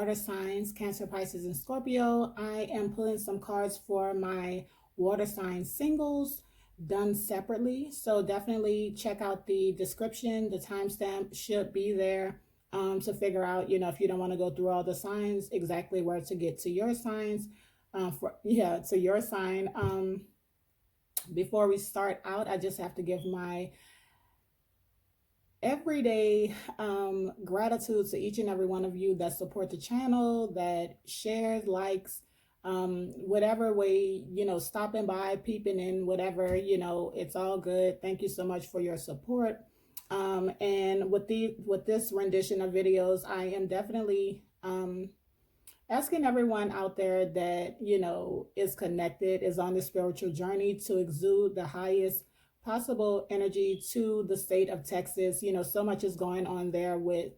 water signs, Cancer, Pisces, and Scorpio. I am pulling some cards for my water sign singles done separately. So definitely check out the description. The timestamp should be there to figure out, if you don't want to go through all the signs, exactly where to get to your signs. To your sign. Before we start out, I just have to give my everyday gratitude to each and every one of you that support the channel, that shares, likes, whatever way, stopping by, peeping in, whatever, it's all good. Thank you so much for your support. And with this rendition of videos, I am definitely asking everyone out there that, is connected, is on the spiritual journey, to exude the highest possible energy to the state of Texas. So much is going on there with,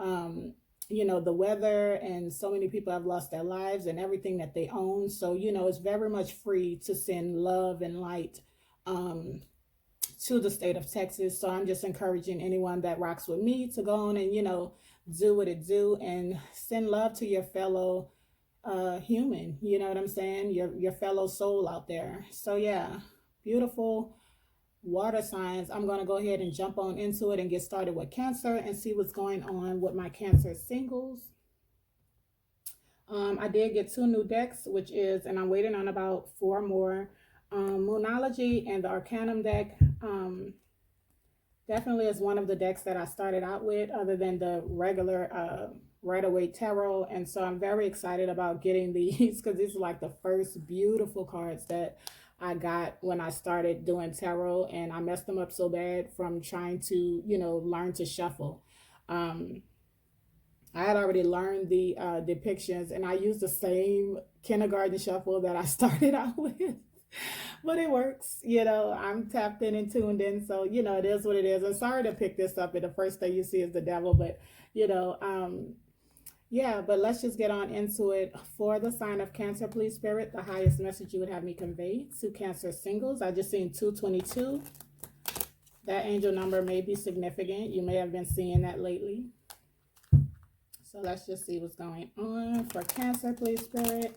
the weather, and so many people have lost their lives and everything that they own. So, it's very much free to send love and light to the state of Texas. So I'm just encouraging anyone that rocks with me to go on and, do what it do and send love to your fellow human. You know what I'm saying? Your fellow soul out there. So yeah, beautiful water signs. I'm going to go ahead and jump on into it and get started with Cancer and see what's going on with my Cancer singles. I did get 2 new decks, and I'm waiting on about 4 more. Moonology and the Arcanum deck definitely is one of the decks that I started out with, other than the regular Rider-Waite Tarot. And so I'm very excited about getting these, because these are like the first beautiful cards that I got when I started doing tarot, and I messed them up so bad from trying to, learn to shuffle. I had already learned the depictions, and I used the same kindergarten shuffle that I started out with. But it works, I'm tapped in and tuned in. So, it is what it is. I'm sorry to pick this up, and the first thing you see is the devil, but, yeah, but let's just get on into it. For the sign of Cancer, please, Spirit, the highest message you would have me convey to Cancer singles. I just seen 222. That angel number may be significant. You may have been seeing that lately. So let's just see what's going on for Cancer, please, Spirit.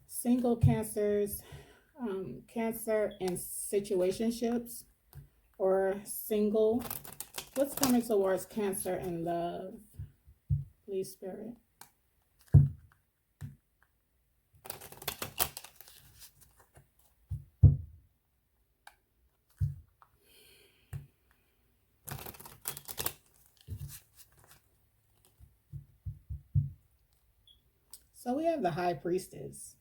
Single Cancers, Cancer in situationships, or single. What's coming towards Cancer in love? Please, Spirit. So we have the High Priestess.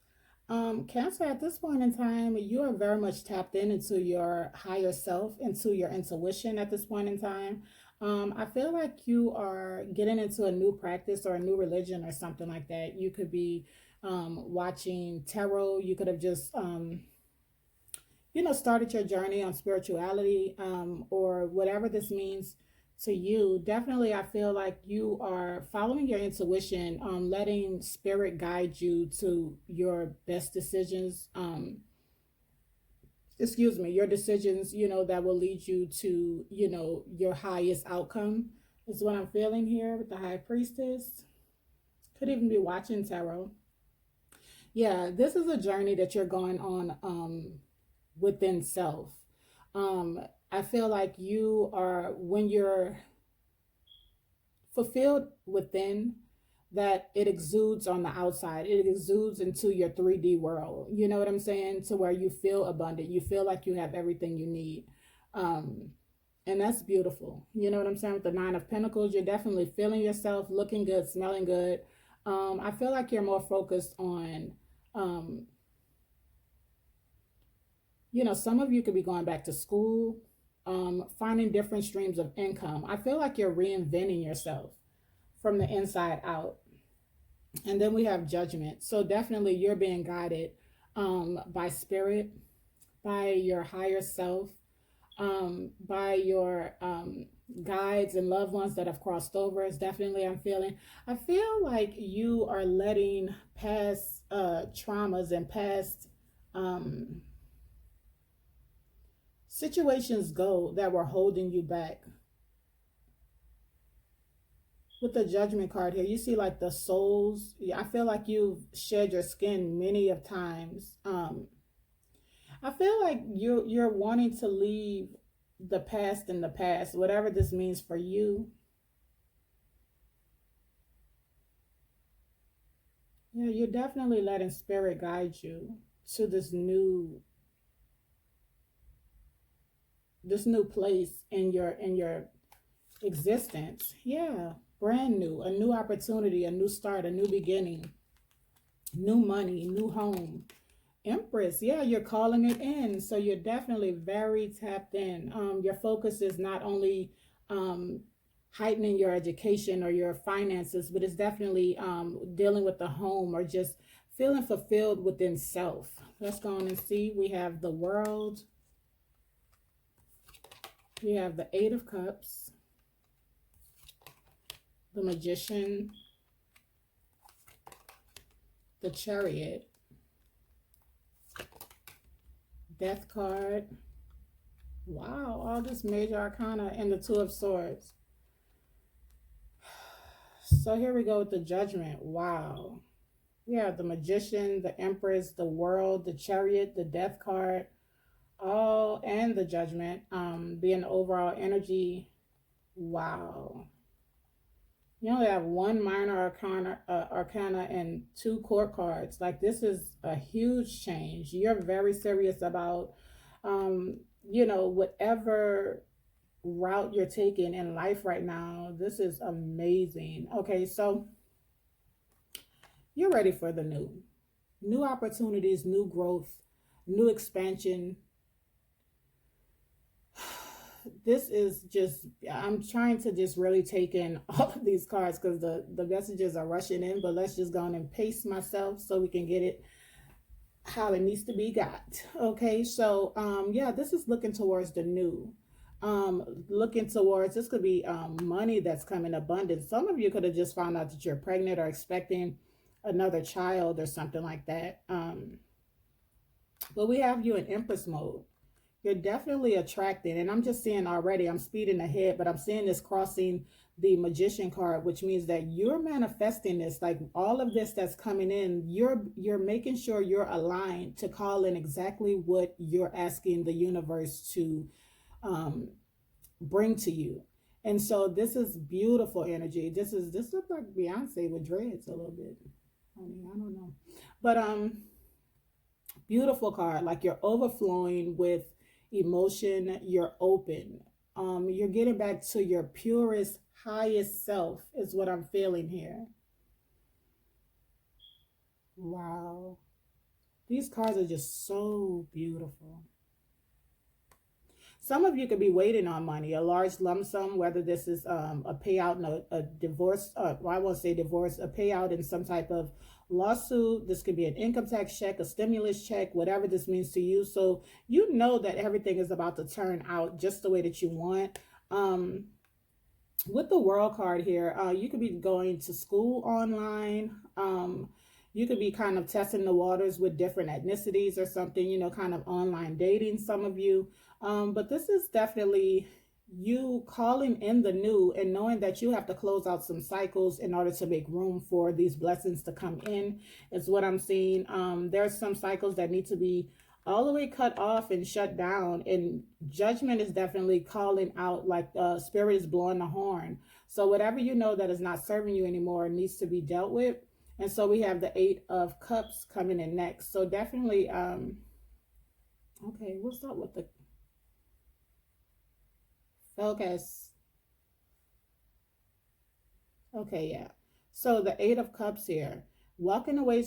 Cancer, at this point in time, you are very much tapped into your higher self, into your intuition at this point in time. I feel like you are getting into a new practice or a new religion or something like that. You could be watching tarot. You could have just, started your journey on spirituality, or whatever this means to you. Definitely, I feel like you are following your intuition, letting spirit guide you to your best decisions. Your decisions, that will lead you to, your highest outcome is what I'm feeling here with the High Priestess. Could even be watching tarot. Yeah, this is a journey that you're going on within self. I feel like you are, when you're fulfilled within, that it exudes on the outside. It exudes into your 3D world. You know what I'm saying? To where you feel abundant. You feel like you have everything you need. And that's beautiful. You know what I'm saying? With the 9 of Pentacles, you're definitely feeling yourself, looking good, smelling good. I feel like you're more focused on, some of you could be going back to school, finding different streams of income. I feel like you're reinventing yourself from the inside out. And then we have Judgment. So definitely you're being guided by spirit, by your higher self, by your guides and loved ones that have crossed over. Is definitely I feel like you are letting past traumas and past situations go that were holding you back. With the Judgment card here, you see like the souls. I feel like you've shed your skin many of times. I feel like you're wanting to leave the past in the past, whatever this means for you. Yeah, you're definitely letting spirit guide you to this new place in your existence. Yeah, brand new, a new opportunity, a new start, a new beginning, new money, new home. Empress, yeah, you're calling it in. So you're definitely very tapped in. Your focus is not only um, heightening your education or your finances, but it's definitely dealing with the home or just feeling fulfilled within self. Let's go on and see. We have the World. We have the Eight of Cups, the Magician, the Chariot, Death card. Wow, all this major arcana and the Two of Swords. So here we go with the Judgment. Wow. We have the Magician, the Empress, the World, the Chariot, the Death card, all and the Judgment being the overall energy. Wow. You only have one minor arcana and two court cards. Like, this is a huge change. You're very serious about, whatever route you're taking in life right now. This is amazing. Okay, so you're ready for the new opportunities, new growth, new expansion. This is just, I'm trying to just really take in all of these cards because the messages are rushing in, but let's just go on and pace myself so we can get it how it needs to be got. Okay, so yeah, this is looking towards the new. Looking towards, this could be money that's coming abundant. Some of you could have just found out that you're pregnant or expecting another child or something like that. But we have you in Empress mode. You're definitely attracted, and I'm just seeing already, I'm speeding ahead, but I'm seeing this crossing the Magician card, which means that you're manifesting this, like all of this that's coming in, you're making sure you're aligned to call in exactly what you're asking the universe to bring to you. And so this is beautiful energy. This looks like Beyonce with dreads a little bit. I mean, I don't know. But beautiful card. Like, you're overflowing with emotion, you're open. You're getting back to your purest, highest self is what I'm feeling here. Wow. These cards are just so beautiful. Some of you could be waiting on money, a large lump sum, whether this is a payout in a divorce, well, I won't say divorce, a payout in some type of lawsuit. This could be an income tax check, a stimulus check, whatever this means to you. So you know that everything is about to turn out just the way that you want. With the World card here, you could be going to school online. You could be kind of testing the waters with different ethnicities or something, kind of online dating, some of you. But this is definitely you calling in the new and knowing that you have to close out some cycles in order to make room for these blessings to come in, is what I'm seeing. There's some cycles that need to be all the way cut off and shut down, and Judgment is definitely calling out, like spirit is blowing the horn. So whatever you know that is not serving you anymore needs to be dealt with. And so we have the Eight of Cups coming in next. So definitely, okay, what's up with the focus? Okay, yeah. So the Eight of Cups here, walking away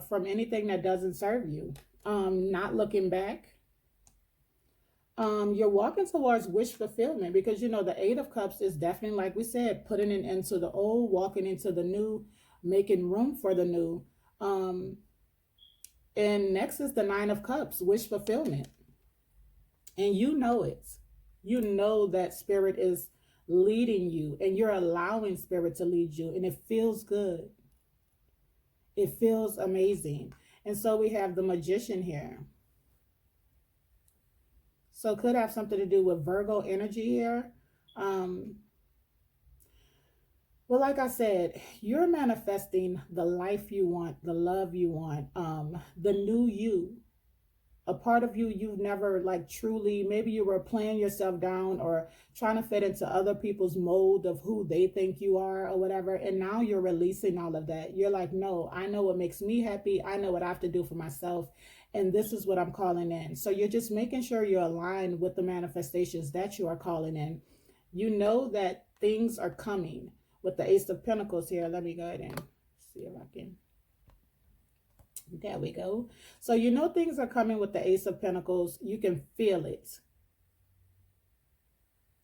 from anything that doesn't serve you, not looking back. You're walking towards wish fulfillment because the Eight of Cups is definitely, like we said, putting an end to the old, walking into the new, making room for the new. And next is the Nine of Cups, wish fulfillment. And you know it. You know that spirit is leading you and you're allowing spirit to lead you, and it feels good. It feels amazing. And so we have the Magician here. So could have something to do with Virgo energy here. Well, Well, like I said, you're manifesting the life you want, the love you want, the new you, a part of you you've never like truly, maybe you were playing yourself down or trying to fit into other people's mold of who they think you are or whatever, and now you're releasing all of that. You're like, no, I know what makes me happy, I know what I have to do for myself, and this is what I'm calling in. So you're just making sure you're aligned with the manifestations that you are calling in. You know that things are coming with the Ace of Pentacles here. Let me go ahead and see if I can. There we go. So you know things are coming with the Ace of Pentacles. You can feel it.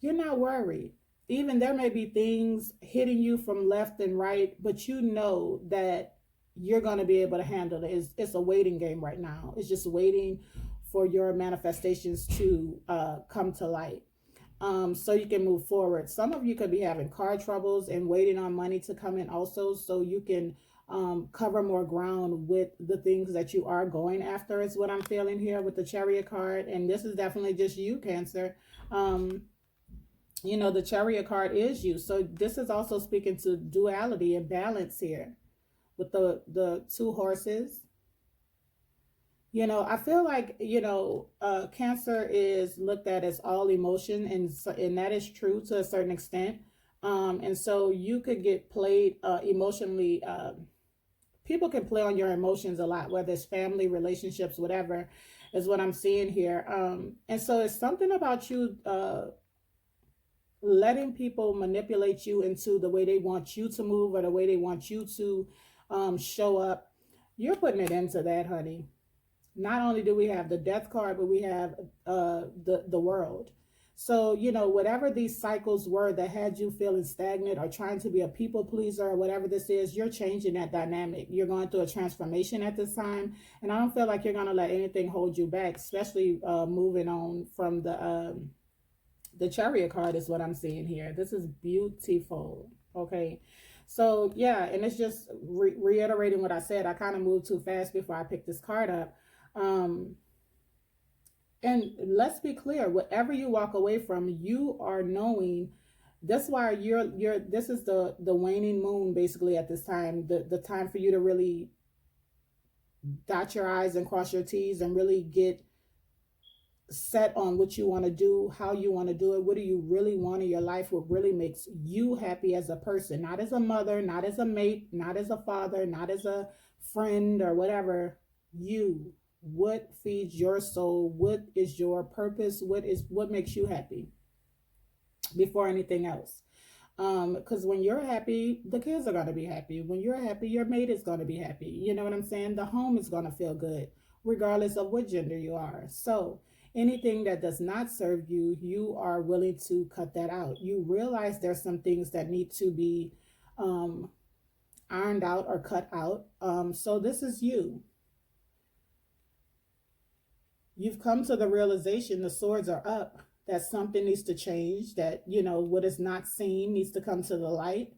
You're not worried. Even there may be things hitting you from left and right, but you know that you're going to be able to handle it. It's a waiting game right now. It's just waiting for your manifestations to come to light. So you can move forward. Some of you could be having car troubles and waiting on money to come in also, so you can cover more ground with the things that you are going after, is what I'm feeling here with the Chariot card. And this is definitely just you, Cancer. You know, the Chariot card is you. So this is also speaking to duality and balance here with the two horses. You know, I feel like, you know, Cancer is looked at as all emotion, and that is true to a certain extent. And so you could get played emotionally. People can play on your emotions a lot, whether it's family, relationships, whatever, is what I'm seeing here. And so it's something about you letting people manipulate you into the way they want you to move or the way they want you to show up. You're putting it into that, honey. Not only do we have the Death card, but we have the World. So, you know, whatever these cycles were that had you feeling stagnant or trying to be a people pleaser or whatever this is, you're changing that dynamic. You're going through a transformation at this time. And I don't feel like you're going to let anything hold you back, especially moving on from the Chariot card is what I'm seeing here. This is beautiful. Okay. So, yeah, and it's just reiterating what I said. I kind of moved too fast before I picked this card up. And let's be clear, whatever you walk away from, you are knowing. That's why this is the waning moon basically at this time, the time for you to really dot your I's and cross your T's and really get set on what you want to do, how you want to do it, what do you really want in your life, what really makes you happy as a person, not as a mother, not as a mate, not as a father, not as a friend or whatever. You. What feeds your soul? What is your purpose? What makes you happy before anything else? Because when you're happy, the kids are going to be happy. When you're happy, your mate is going to be happy. You know what I'm saying? The home is going to feel good, regardless of what gender you are. So anything that does not serve you, you are willing to cut that out. You realize there's some things that need to be ironed out or cut out. So this is you. You've come to the realization, the swords are up, that something needs to change, that, you know, what is not seen needs to come to the light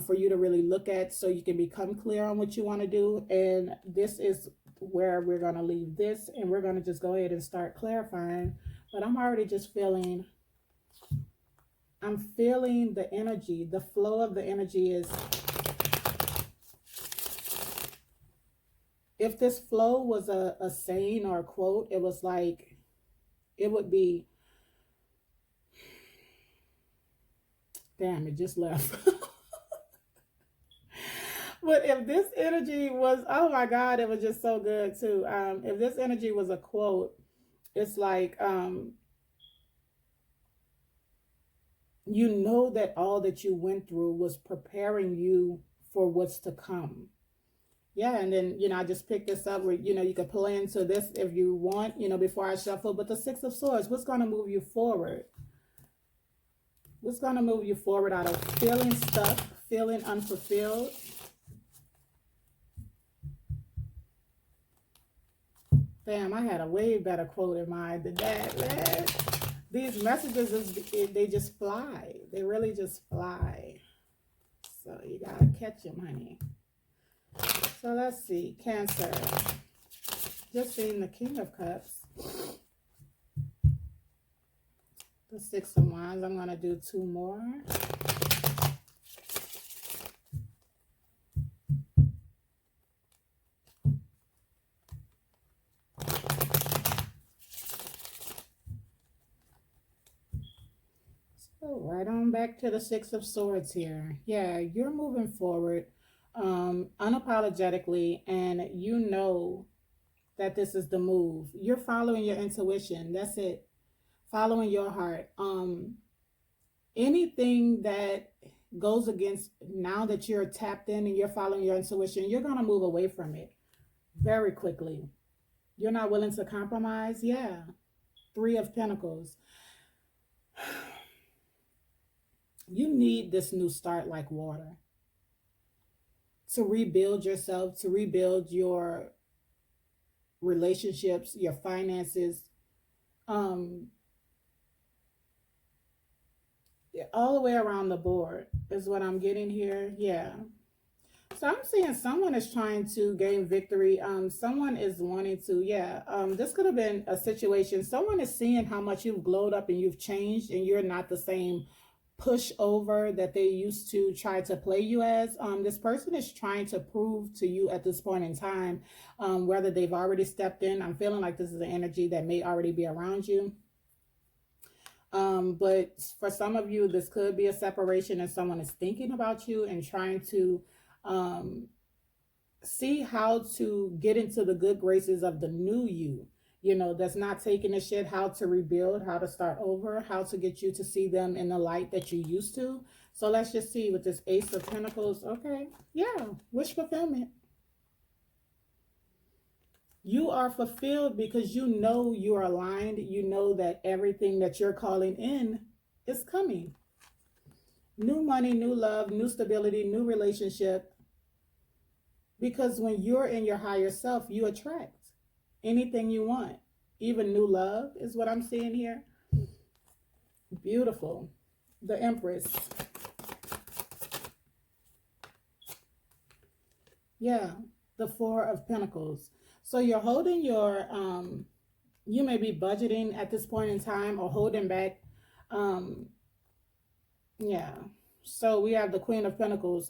for you to really look at, so you can become clear on what you want to do. And this is where we're going to leave this, and we're going to just go ahead and start clarifying. But I'm already just feeling, I'm feeling the energy, the flow of the energy is, if this flow was a saying or a quote, it was like, it would be, damn, it just left. But if this energy was, oh my God, it was just so good too. If this energy was a quote, it's like, you know that all that you went through was preparing you for what's to come. Yeah, and then, you know, I just picked this up where, you know, you could play into this if you want, you know, before I shuffle. But the Six of Swords, what's going to move you forward? What's going to move you forward out of feeling stuck, feeling unfulfilled? Damn, I had a way better quote in mind than that, man. These messages, they just fly. They really just fly. So you got to catch them, honey. So let's see, Cancer. Just seeing the King of Cups. The Six of Wands. I'm going to do two more. go right on back to the Six of Swords here. Yeah, you're moving forward unapologetically, and you know that this is the move. You're following your intuition. That's it. Following your heart. Anything that goes against, now that you're tapped in and you're following your intuition, you're going to move away from it very quickly. You're not willing to compromise. Yeah. Three of Pentacles. You need this new start like water to rebuild yourself, to rebuild your relationships, your finances, all the way around the board is what I'm getting here. Yeah. So I'm seeing someone is trying to gain victory. Someone is wanting to, this could have been a situation. Someone is seeing how much you've glowed up and you've changed, and you're not the same pushover that they used to try to play you as. This person is trying to prove to you at this point in time, whether they've already stepped in. I'm feeling like this is an energy that may already be around you. But for some of you, this could be a separation, and someone is thinking about you and trying to see how to get into the good graces of the new you. You know, that's not taking a shit, how to rebuild, how to start over, how to get you to see them in the light that you used to. So let's just see with this Ace of Pentacles. Okay, yeah, wish fulfillment. You are fulfilled because you know you are aligned. You know that everything that you're calling in is coming. New money, new love, new stability, new relationship. Because when you're in your higher self, you attract anything you want. Even new love is what I'm seeing here. Beautiful. The Empress. Yeah, the Four of Pentacles. So you're holding your, you may be budgeting at this point in time or holding back. Yeah. So we have the Queen of Pentacles.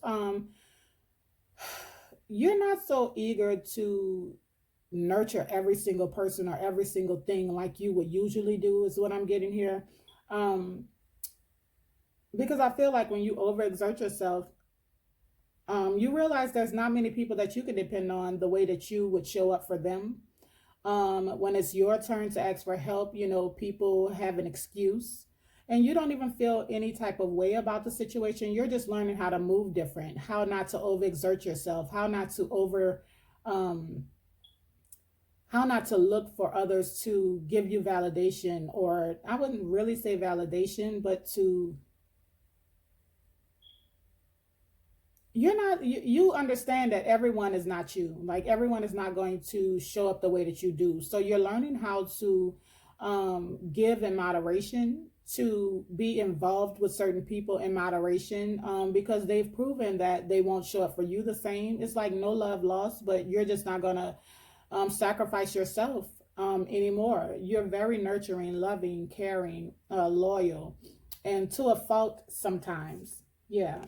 You're not so eager to nurture every single person or every single thing like you would usually do is what I'm getting here. Because I feel like when you overexert yourself, you realize there's not many people that you can depend on the way that you would show up for them. When it's your turn to ask for help, you know, people have an excuse. And you don't even feel any type of way about the situation. You're just learning how to move different, how not to overexert yourself, how not to how not to look for others to give you validation, or I wouldn't really say validation, but to, you understand that everyone is not you. Like everyone is not going to show up the way that you do. So you're learning how to give in moderation, to be involved with certain people in moderation, because they've proven that they won't show up for you the same. It's like no love lost, but you're just not gonna sacrifice yourself anymore. You're very nurturing, loving, caring, loyal, and to a fault sometimes. Yeah.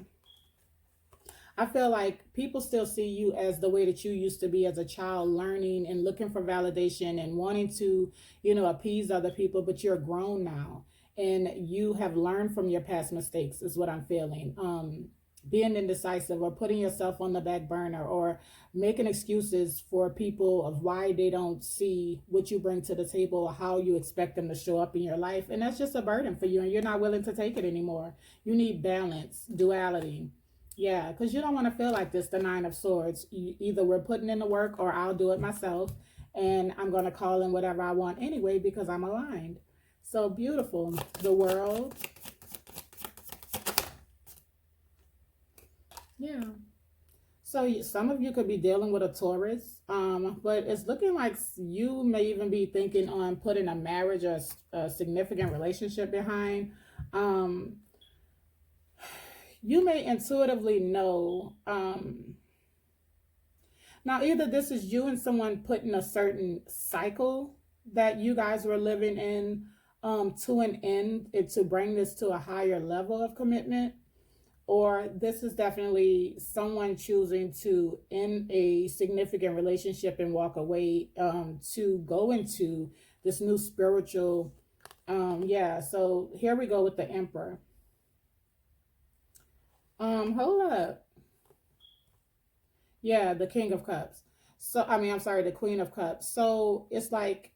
I feel like people still see you as the way that you used to be as a child, learning and looking for validation and wanting to, you know, appease other people, but you're grown now and you have learned from your past mistakes is what I'm feeling. Being indecisive or putting yourself on the back burner or making excuses for people of why they don't see what you bring to the table or how you expect them to show up in your life. And that's just a burden for you and you're not willing to take it anymore. You need balance, duality. Yeah, because you don't want to feel like this, the Nine of Swords. Either we're putting in the work or I'll do it myself. And I'm going to call in whatever I want anyway because I'm aligned. So beautiful. The World. Yeah. So some of you could be dealing with a Taurus. But it's looking like you may even be thinking on putting a marriage or a significant relationship behind. You may intuitively know, now either this is you and someone putting a certain cycle that you guys were living in to an end, to bring this to a higher level of commitment, or this is definitely someone choosing to end a significant relationship and walk away to go into this new spiritual, yeah, so here we go with the Emperor. Hold up. Yeah, the King of Cups. So, I mean, I'm sorry, the Queen of Cups. So it's like,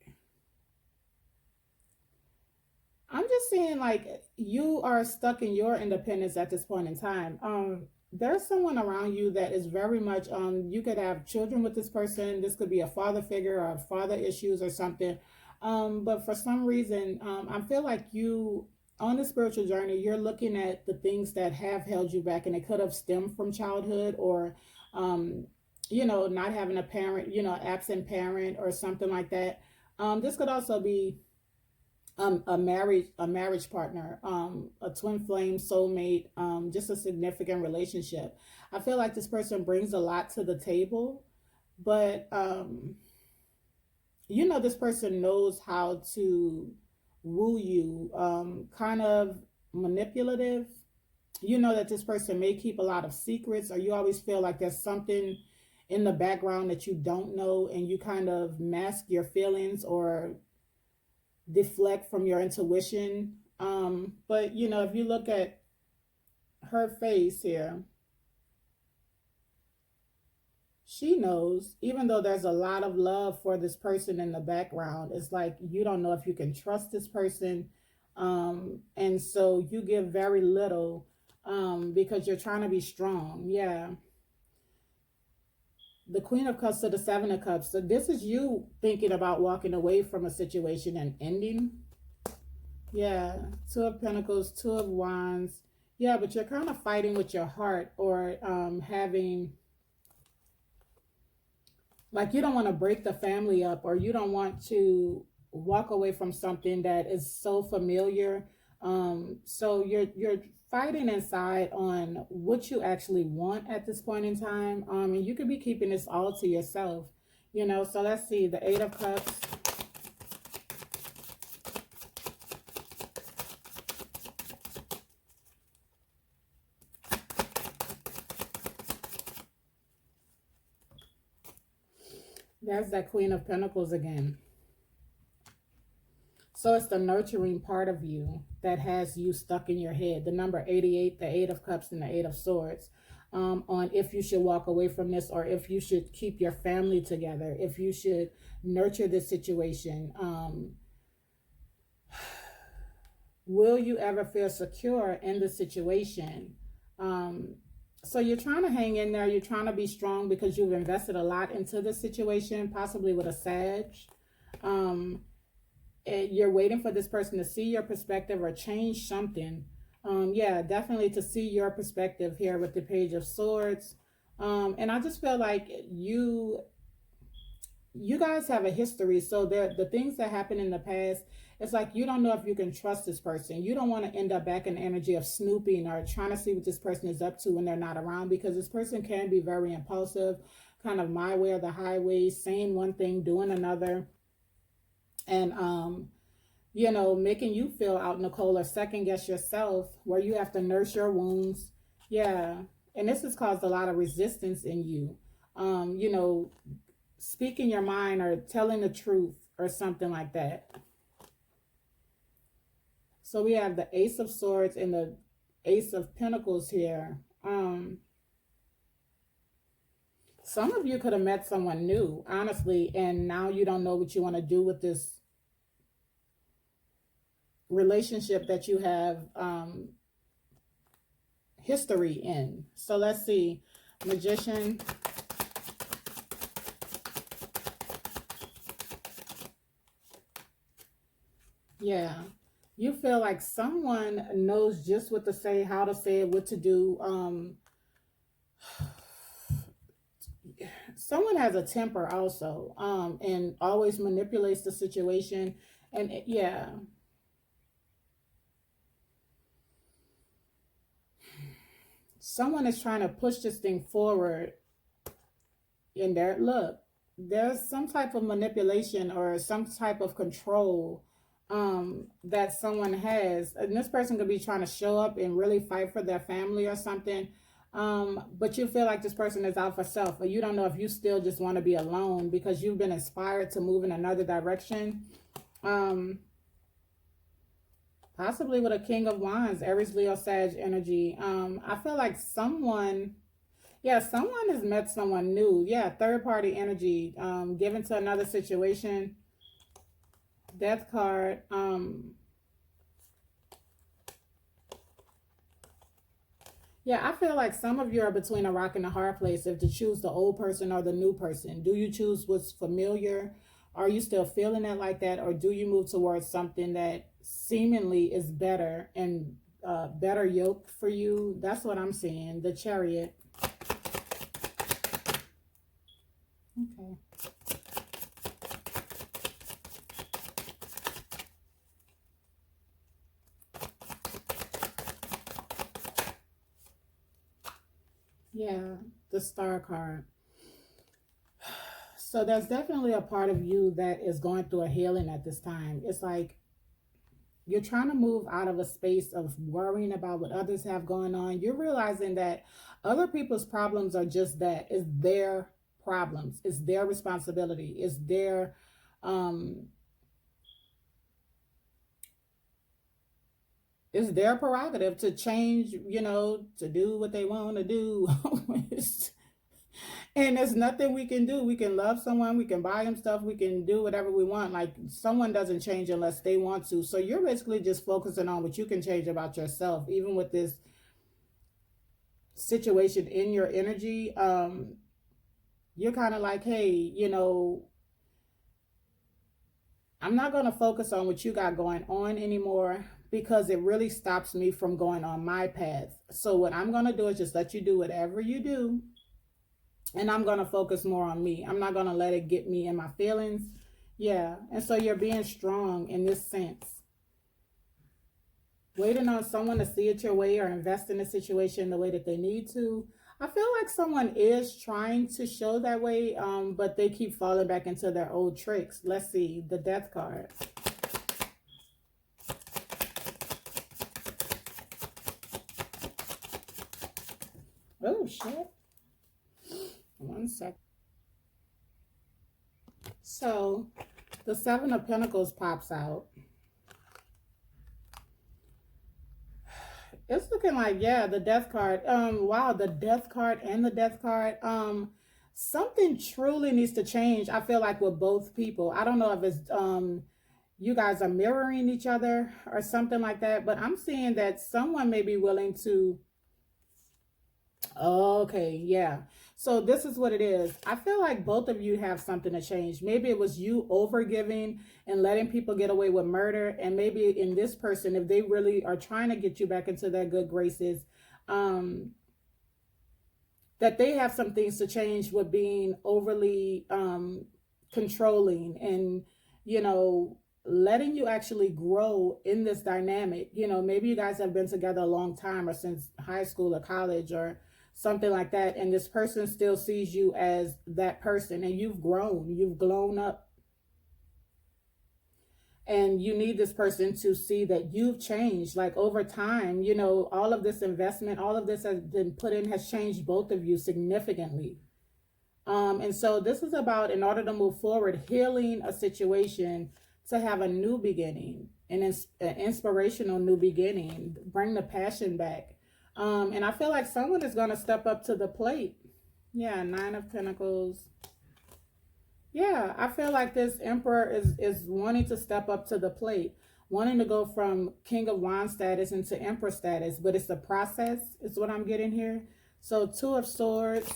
I'm just saying, like, you are stuck in your independence at this point in time. There's someone around you that is very much, you could have children with this person. This could be a father figure or father issues or something. But for some reason, I feel like you, on the spiritual journey, you're looking at the things that have held you back, and it could have stemmed from childhood or, um, not having a parent, absent parent or something like that. This could also be a marriage partner, a twin flame soulmate, just a significant relationship. I feel like this person brings a lot to the table, but this person knows how to woo you, kind of manipulative. You know that this person may keep a lot of secrets, or you always feel like there's something in the background that you don't know, and you kind of mask your feelings or deflect from your intuition. But if you look at her face here, she knows, even though there's a lot of love for this person in the background, it's like you don't know if you can trust this person. And so you give very little, because you're trying to be strong. Yeah. The Queen of Cups to the Seven of Cups. So this is you thinking about walking away from a situation and ending. Yeah, Two of Pentacles, Two of Wands. Yeah, but you're kind of fighting with your heart, or having, like, you don't want to break the family up, or you don't want to walk away from something that is so familiar. So you're fighting inside on what you actually want at this point in time. And you could be keeping this all to yourself, So let's see, the Eight of Cups. There's that Queen of Pentacles again. So it's the nurturing part of you that has you stuck in your head. The number 88, the Eight of Cups, and the Eight of Swords. On if you should walk away from this, or if you should keep your family together, if you should nurture this situation. Will you ever feel secure in the situation? So you're trying to hang in there. You're trying to be strong because you've invested a lot into this situation, possibly with a Sag. You're waiting for this person to see your perspective or change something. Yeah, definitely to see your perspective here with the Page of Swords. And I just feel like you guys have a history. So the things that happened in the past, it's like you don't know if you can trust this person. You don't want to end up back in the energy of snooping or trying to see what this person is up to when they're not around, because this person can be very impulsive, kind of my way or the highway, saying one thing, doing another. And making you feel out in the cold or second guess yourself, where you have to nurse your wounds. Yeah. And this has caused a lot of resistance in you. Speaking your mind or telling the truth or something like that. So we have the Ace of Swords and the Ace of Pentacles here. Some of you could have met someone new, honestly, and now you don't know what you want to do with this relationship that you have history in. So let's see. Magician. Yeah. You feel like someone knows just what to say, how to say it, what to do. Someone has a temper also, and always manipulates the situation. And yeah. Someone is trying to push this thing forward. And there's some type of manipulation or some type of control that someone has, and this person could be trying to show up and really fight for their family or something, but you feel like this person is out for self, or you don't know if you still just want to be alone because you've been inspired to move in another direction. Possibly with a King of Wands, Aries, Leo, Sag energy. I feel like someone, yeah, someone has met someone new. Yeah, third party energy, given to another situation. Death card. Yeah, I feel like some of you are between a rock and a hard place if to choose the old person or the new person. Do you choose what's familiar? Are you still feeling it like that? Or do you move towards something that seemingly is better and better yoke for you? That's what I'm seeing. The Chariot. Okay. Yeah, the Star card. So there's definitely a part of you that is going through a healing at this time. It's like you're trying to move out of a space of worrying about what others have going on. You're realizing that other people's problems are just that. It's their problems. It's their responsibility. Um it's their prerogative to change, to do what they want to do. And there's nothing we can do. We can love someone, we can buy them stuff, we can do whatever we want. Like someone doesn't change unless they want to. So you're basically just focusing on what you can change about yourself, even with this situation in your energy. You're kind of like, hey, I'm not going to focus on what you got going on anymore because it really stops me from going on my path. So what I'm going to do is just let you do whatever you do. And I'm going to focus more on me. I'm not going to let it get me in my feelings. Yeah. And so you're being strong in this sense. Waiting on someone to see it your way or invest in the situation the way that they need to. I feel like someone is trying to show that way, but they keep falling back into their old tricks. Let's see. The Death card. Oh, shit. One sec. So the Seven of Pentacles pops out. It's looking like, yeah, the Death card. Wow, the Death card and the Death card. Something truly needs to change. I feel like with both people. I don't know if it's you guys are mirroring each other or something like that, but I'm seeing that someone may be willing to. Okay, yeah. So this is what it is. I feel like both of you have something to change. Maybe it was you overgiving and letting people get away with murder. And maybe in this person, if they really are trying to get you back into their good graces, that they have some things to change with being overly controlling and, letting you actually grow in this dynamic. Maybe you guys have been together a long time or since high school or college or something like that, and this person still sees you as that person, and you've grown up, and you need this person to see that you've changed. Like over time, all of this investment, all of this has been put in, has changed both of you significantly. And so this is about, in order to move forward, healing a situation to have a new beginning, an inspirational new beginning, bring the passion back. And I feel like someone is going to step up to the plate. Yeah, Nine of Pentacles. Yeah, I feel like this Emperor is wanting to step up to the plate, wanting to go from King of Wands status into Emperor status, but it's a process, is what I'm getting here. So Two of Swords.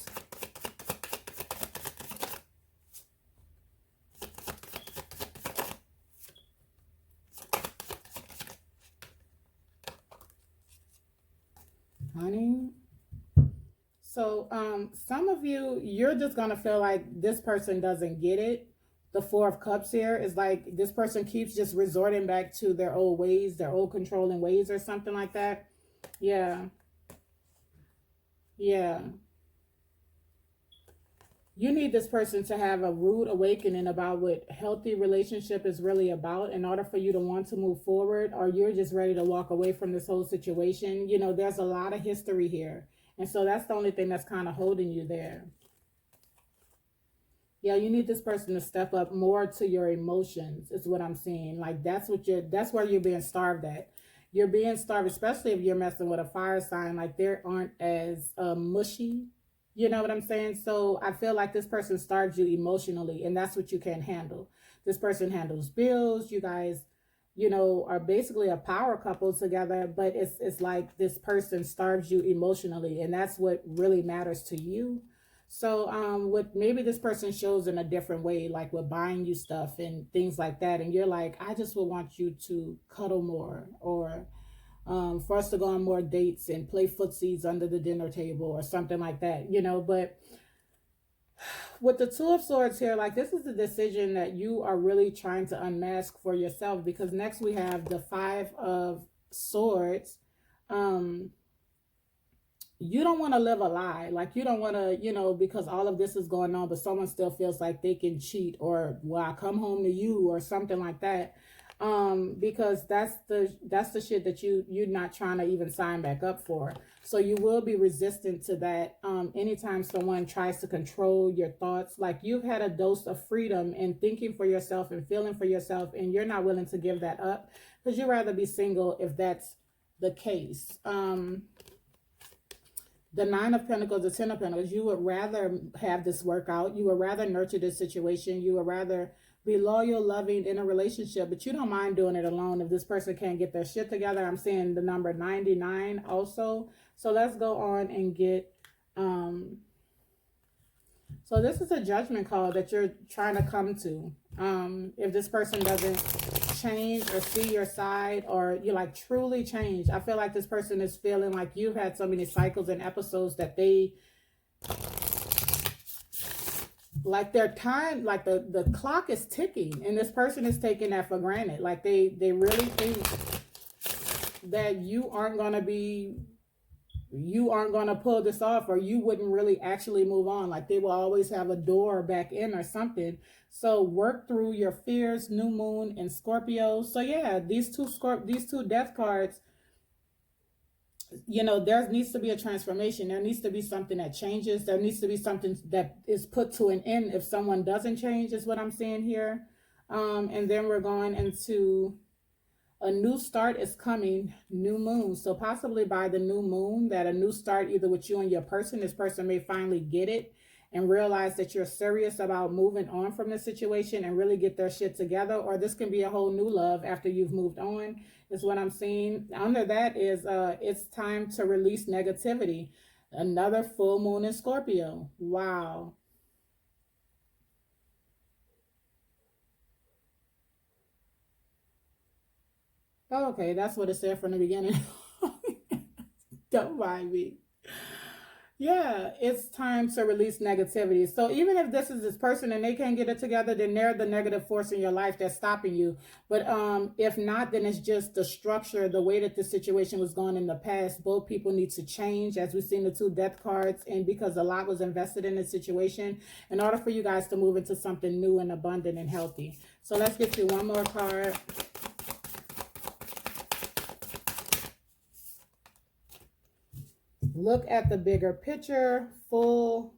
Honey. So some of you, you're just going to feel like this person doesn't get it. The Four of Cups here is like this person keeps just resorting back to their old ways, their old controlling ways or something like that. Yeah. Yeah. You need this person to have a rude awakening about what healthy relationship is really about in order for you to want to move forward, or you're just ready to walk away from this whole situation. There's a lot of history here. And so that's the only thing that's kind of holding you there. Yeah, you need this person to step up more to your emotions, is what I'm seeing. Like that's where you're being starved at. you're being starved, especially if you're messing with a fire sign, like they aren't as mushy. You know what I'm saying? So I feel like this person starves you emotionally, and that's what you can't handle. This person handles bills. You guys, are basically a power couple together, but it's like this person starves you emotionally, and that's what really matters to you. So with maybe this person shows in a different way, like with buying you stuff and things like that, and you're like, I just would want you to cuddle more, or for us to go on more dates and play footsies under the dinner table or something like that, But with the Two of Swords here, like this is the decision that you are really trying to unmask for yourself, because next we have the Five of Swords. Um, you don't want to live a lie. Like you don't want to, because all of this is going on, but someone still feels like they can cheat, or well, I come home to you or something like that. Because that's the shit that you're not trying to even sign back up for. So you will be resistant to that. Anytime someone tries to control your thoughts, like you've had a dose of freedom and thinking for yourself and feeling for yourself, and you're not willing to give that up because you'd rather be single if that's the case. The Nine of Pentacles, the Ten of Pentacles, you would rather have this work out. You would rather nurture this situation. You would rather be loyal, loving in a relationship, but you don't mind doing it alone if this person can't get their shit together. I'm seeing the number 99 also. So let's go on and get, so this is a judgment call that you're trying to come to. If this person doesn't change or see your side, or you like truly change, I feel like this person is feeling like you've had so many cycles and episodes that they like their time, like the clock is ticking, and this person is taking that for granted. Like they really think that you aren't going to pull this off, or you wouldn't really actually move on. Like they will always have a door back in or something. So work through your fears. New moon in Scorpio. So yeah, these two death cards, there needs to be a transformation. There needs to be something that changes. There needs to be something that is put to an end if someone doesn't change, is what I'm seeing here. And then we're going into a new start is coming, new moon. So possibly by the new moon, that a new start either with you and your person, this person may finally get it and realize that you're serious about moving on from the situation and really get their shit together. Or this can be a whole new love after you've moved on, is what I'm seeing. Under that is it's time to release negativity. Another full moon in Scorpio. Wow. Oh, okay, that's what it said from the beginning. Don't mind me. Yeah, it's time to release negativity. So even if this is this person and they can't get it together, then they're the negative force in your life that's stopping you. But if not, then it's just the structure, the way that the situation was going in the past. Both people need to change, as we've seen the two death cards, and because a lot was invested in the situation in order for you guys to move into something new and abundant and healthy. So let's get you one more card. Look at the bigger picture. Full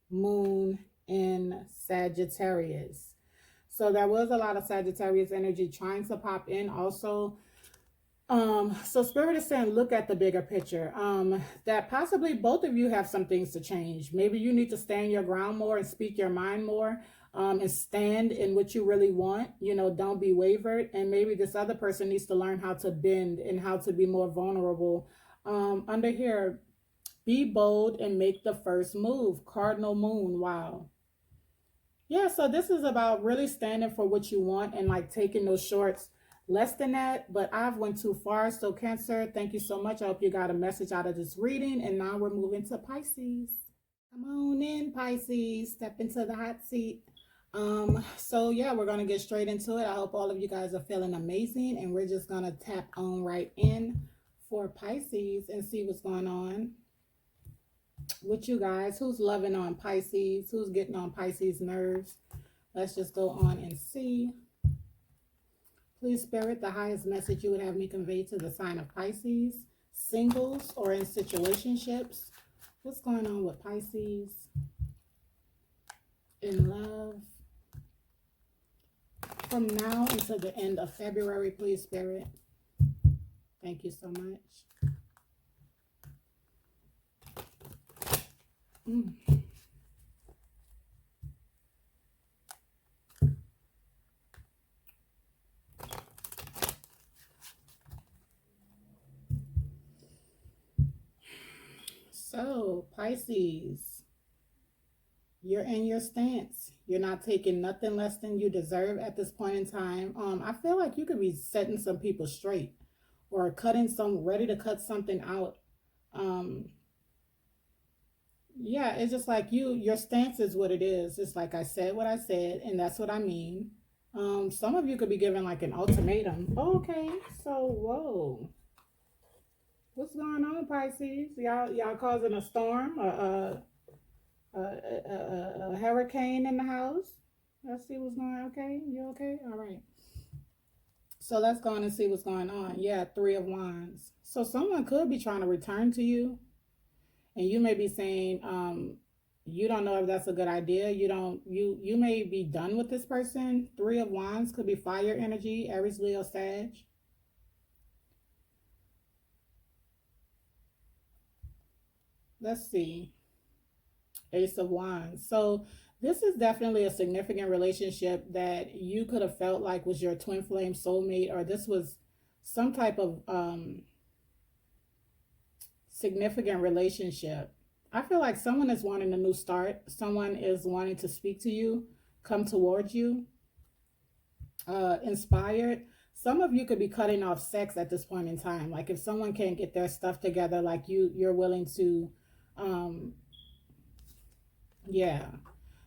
moon in Sagittarius. So there was a lot of Sagittarius energy trying to pop in also. So Spirit is saying, look at the bigger picture. That possibly both of you have some things to change. Maybe you need to stand your ground more and speak your mind more. And stand in what you really want. Don't be wavered. And maybe this other person needs to learn how to bend and how to be more vulnerable. Under here, be bold and make the first move. Cardinal moon. Wow. Yeah, so this is about really standing for what you want and like taking those shorts. Less than that, but I've went too far. So Cancer, thank you so much. I hope you got a message out of this reading. And now we're moving to Pisces. Come on in, Pisces. Step into the hot seat. So yeah, we're going to get straight into it. I hope all of you guys are feeling amazing. And we're just going to tap on right in for Pisces and see what's going on with you guys. Who's loving on Pisces? Who's getting on Pisces nerves? Let's just go on and see. Please, Spirit, the highest message you would have me convey to the sign of Pisces, singles or in situationships. What's going on with Pisces in love from now until the end of February, please, Spirit? Thank you so much. So, Pisces, you're in your stance. You're not taking nothing less than you deserve at this point in time. I feel like you could be setting some people straight or ready to cut something out. Yeah, it's just like your stance is what it is. It's like I said what I said, and that's what I mean. Some of you could be given like an ultimatum. Okay, so whoa. What's going on, Pisces? Y'all causing a storm, a hurricane in the house? Let's see what's going on. Okay, you okay? All right. So let's go on and see what's going on. Yeah, Three of Wands. So someone could be trying to return to you, and you may be saying, you don't know if that's a good idea. You may be done with this person. Three of Wands could be fire energy, Aries, Leo, Sag. Let's see. Ace of Wands. So this is definitely a significant relationship that you could have felt like was your twin flame soulmate, or this was some type of significant relationship. I feel like someone is wanting a new start. Someone is wanting to speak to you, come towards you, inspired. Some of you could be cutting off sex at this point in time. Like if someone can't get their stuff together, like you're willing to, yeah.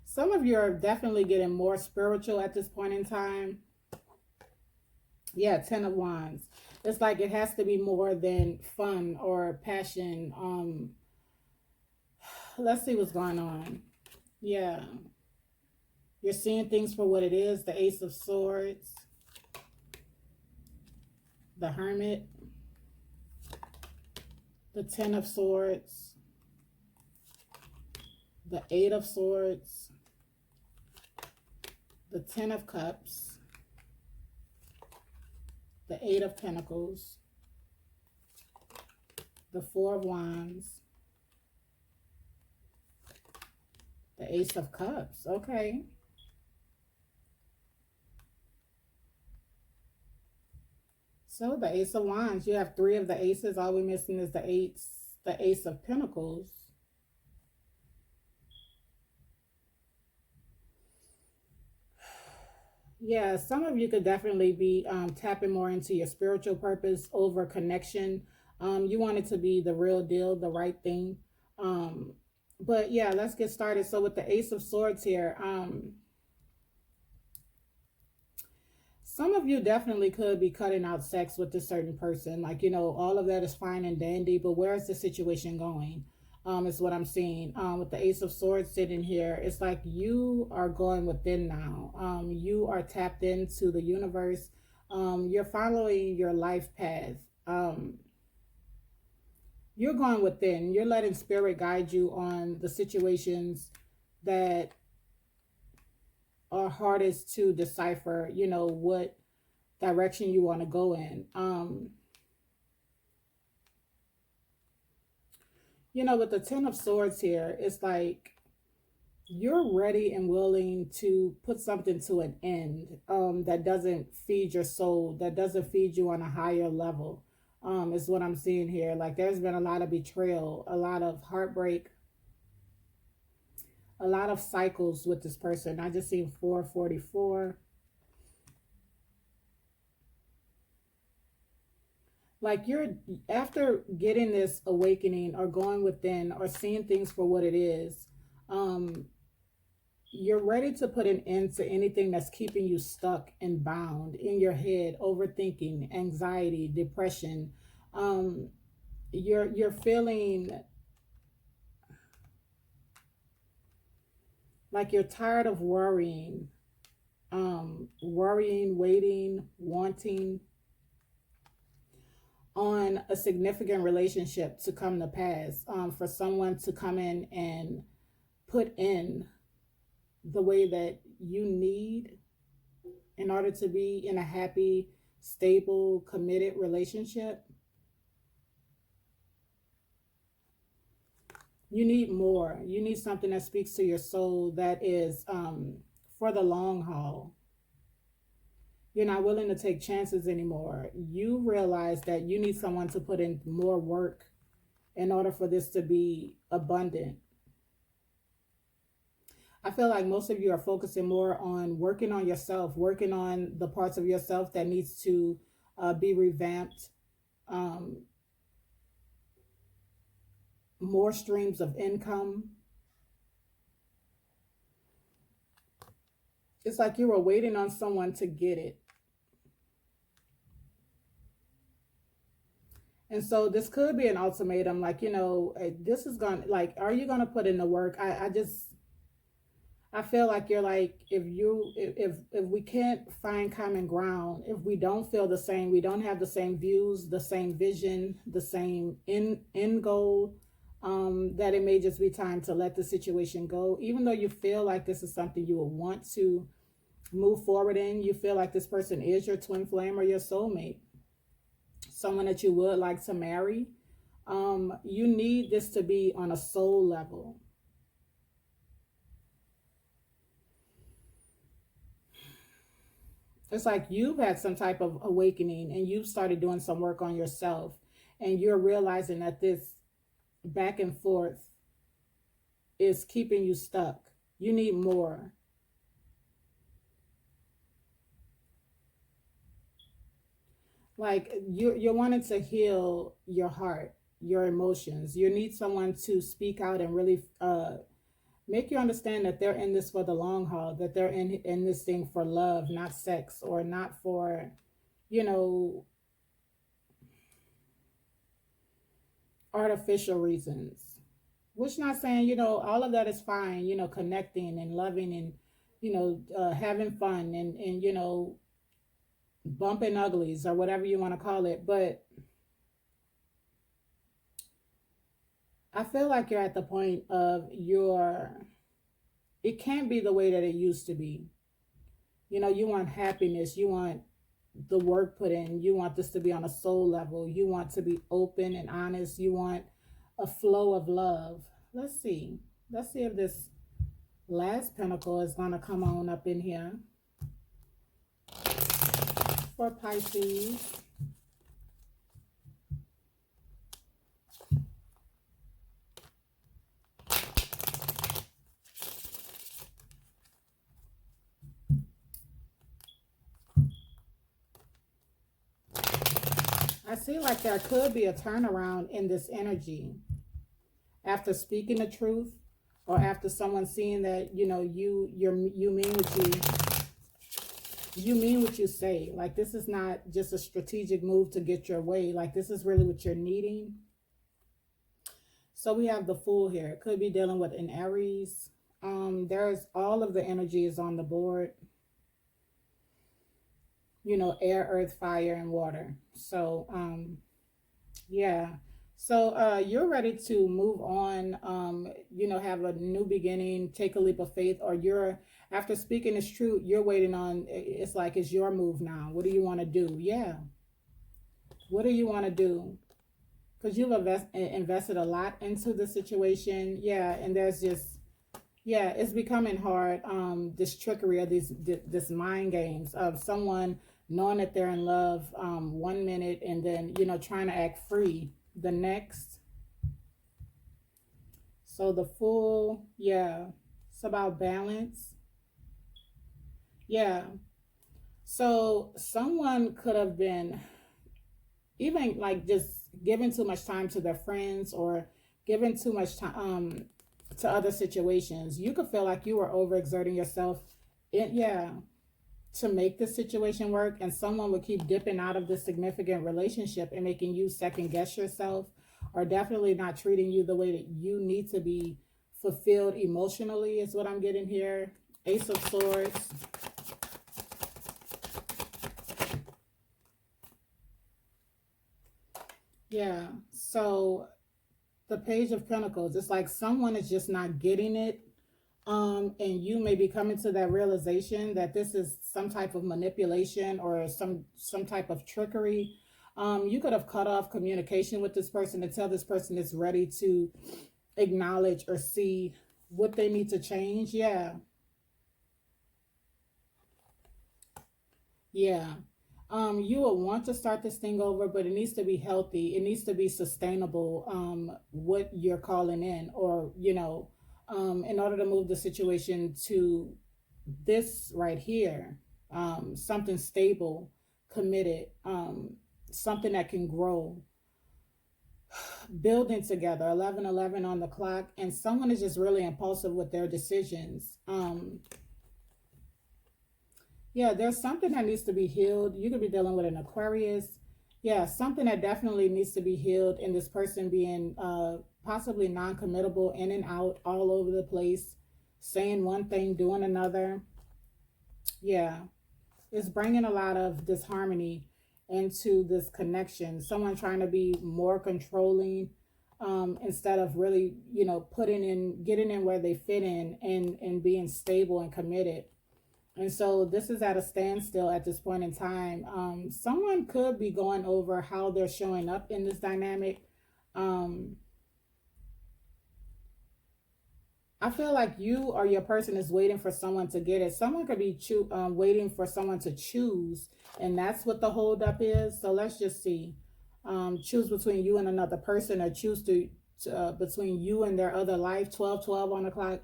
Some of you are definitely getting more spiritual at this point in time. Yeah, Ten of Wands. It's like it has to be more than fun or passion. Let's see what's going on. Yeah. You're seeing things for what it is. The Ace of Swords. The Hermit. The Ten of Swords. The Eight of Swords. The Ten of Cups. The Eight of Pentacles. The Four of Wands. The Ace of Cups. Okay. So the Ace of Wands, you have three of the aces. All we're missing is the Ace of Pentacles. Yeah, some of you could definitely be tapping more into your spiritual purpose over connection. You want it to be the real deal, the right thing. But yeah, let's get started. So with the Ace of Swords here, some of you definitely could be cutting out sex with this certain person. Like, you know, all of that is fine and dandy, but where is the situation going? Is what I'm seeing. With the Ace of Swords sitting here, it's like you are going within now. You are tapped into the universe. You're following your life path. You're going within. You're letting spirit guide you on the situations that are hardest to decipher, you know, what direction you want to go in. You know, with the Ten of Swords here, it's like you're ready and willing to put something to an end that doesn't feed your soul, that doesn't feed you on a higher level, is what I'm seeing here. Like there's been a lot of betrayal, a lot of heartbreak, a lot of cycles with this person. I just seen 444. Like you're, after getting this awakening or going within or seeing things for what it is, you're ready to put an end to anything that's keeping you stuck and bound in your head, overthinking, anxiety, depression. You're feeling like you're tired of worrying, waiting, wanting on a significant relationship to come to pass, for someone to come in and put in the way that you need in order to be in a happy, stable, committed relationship. You need more. You need something that speaks to your soul, that is for the long haul. You're not willing to take chances anymore. You realize that you need someone to put in more work in order for this to be abundant. I feel like most of you are focusing more on working on yourself, working on the parts of yourself that needs to be revamped, um, more streams of income. It's like you were waiting on someone to get it. And so this could be an ultimatum, like, this is going to, like, are you going to put in the work? I feel like you're like, if we can't find common ground, if we don't feel the same, we don't have the same views, the same vision, the same end goal, that it may just be time to let the situation go. Even though you feel like this is something you will want to move forward in, you feel like this person is your twin flame or your soulmate, someone that you would like to marry. You need this to be on a soul level. It's like you've had some type of awakening and you've started doing some work on yourself, and you're realizing that this back and forth is keeping you stuck. You need more. Like you're wanting to heal your heart, your emotions. You need someone to speak out and really make you understand that they're in this for the long haul, that they're in this thing for love, not sex, or not for, you know, artificial reasons. Which, not saying, all of that is fine, connecting and loving and, having fun and, bumping uglies or whatever you want to call it. But I feel like you're at the point of it can't be the way that it used to be. You want happiness, you want the work put in, you want this to be on a soul level, you want to be open and honest, you want a flow of love. Let's see if this last pentacle is going to come on up in here for Pisces. I see like there could be a turnaround in this energy after speaking the truth, or after someone seeing that you mean what you say. Like, this is not just a strategic move to get your way. Like, this is really what you're needing. So we have the Fool here. It could be dealing with an Aries. There's all of the energy is on the board. Air, earth, fire, and water. So, yeah. So you're ready to move on, have a new beginning, take a leap of faith, or after speaking this truth, you're waiting on, it's like, it's your move now. What do you want to do? Yeah. What do you want to do? Because you've invested a lot into the situation. Yeah. And there's just, yeah, it's becoming hard. This trickery of this mind games of someone knowing that they're in love 1 minute, and then, trying to act free the next. So the Fool, yeah, it's about balance. Yeah. So someone could have been even like just giving too much time to their friends, or giving too much time to other situations. You could feel like you were overexerting yourself to make the situation work, and someone would keep dipping out of this significant relationship and making you second guess yourself, or definitely not treating you the way that you need to be fulfilled emotionally, is what I'm getting here. Ace of Swords. Yeah, so the Page of Pentacles, it's like someone is just not getting it. And you may be coming to that realization that this is some type of manipulation or some type of trickery. You could have cut off communication with this person to tell this person it's ready to acknowledge or see what they need to change. Yeah. Yeah. You will want to start this thing over, but it needs to be healthy. It needs to be sustainable, what you're calling in, or, in order to move the situation to this right here, something stable, committed, something that can grow, building together, 11:11 on the clock, and someone is just really impulsive with their decisions. Yeah, there's something that needs to be healed. You could be dealing with an Aquarius. Yeah, something that definitely needs to be healed, and this person being possibly non-committable, in and out, all over the place, saying one thing, doing another. Yeah, it's bringing a lot of disharmony into this connection. Someone trying to be more controlling, instead of really, putting in, getting in where they fit in, and being stable and committed. And so this is at a standstill at this point in time. Someone could be going over how they're showing up in this dynamic. I feel like you or your person is waiting for someone to get it. Someone could be waiting for someone to choose, and that's what the holdup is. So let's just see. Choose between you and another person, or choose between you and their other life. 12:12 on the clock.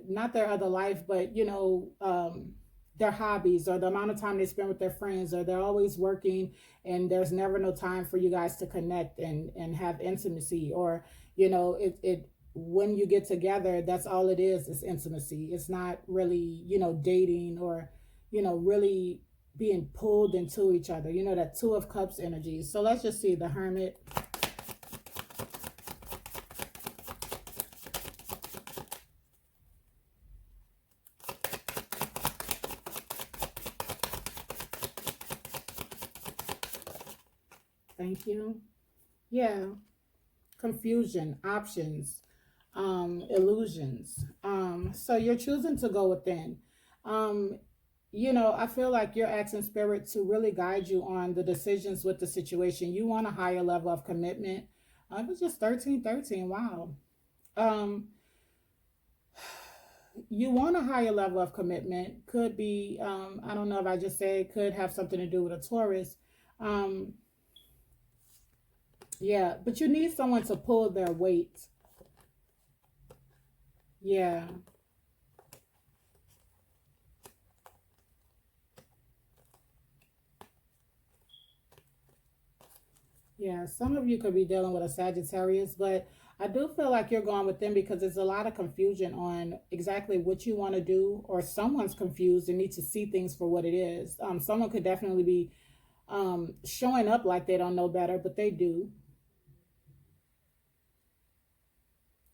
Not their other life, but their hobbies, or the amount of time they spend with their friends, or they're always working and there's never no time for you guys to connect and have intimacy, or it when you get together, that's all it is intimacy. It's not really dating, or really being pulled into each other, that Two of Cups energy. So let's just see the Hermit. Thank you. Yeah. Confusion, options, illusions. So you're choosing to go within. I feel like you're asking spirit to really guide you on the decisions with the situation. You want a higher level of commitment. It was just 1313. Wow. Um, you want a higher level of commitment. Could be, I don't know if I just said, could have something to do with a Taurus. Um, Yeah, but you need someone to pull their weight. Yeah. Yeah, some of you could be dealing with a Sagittarius, but I do feel like you're going with them because there's a lot of confusion on exactly what you want to do, or someone's confused and needs to see things for what it is. Someone could definitely be showing up like they don't know better, but they do.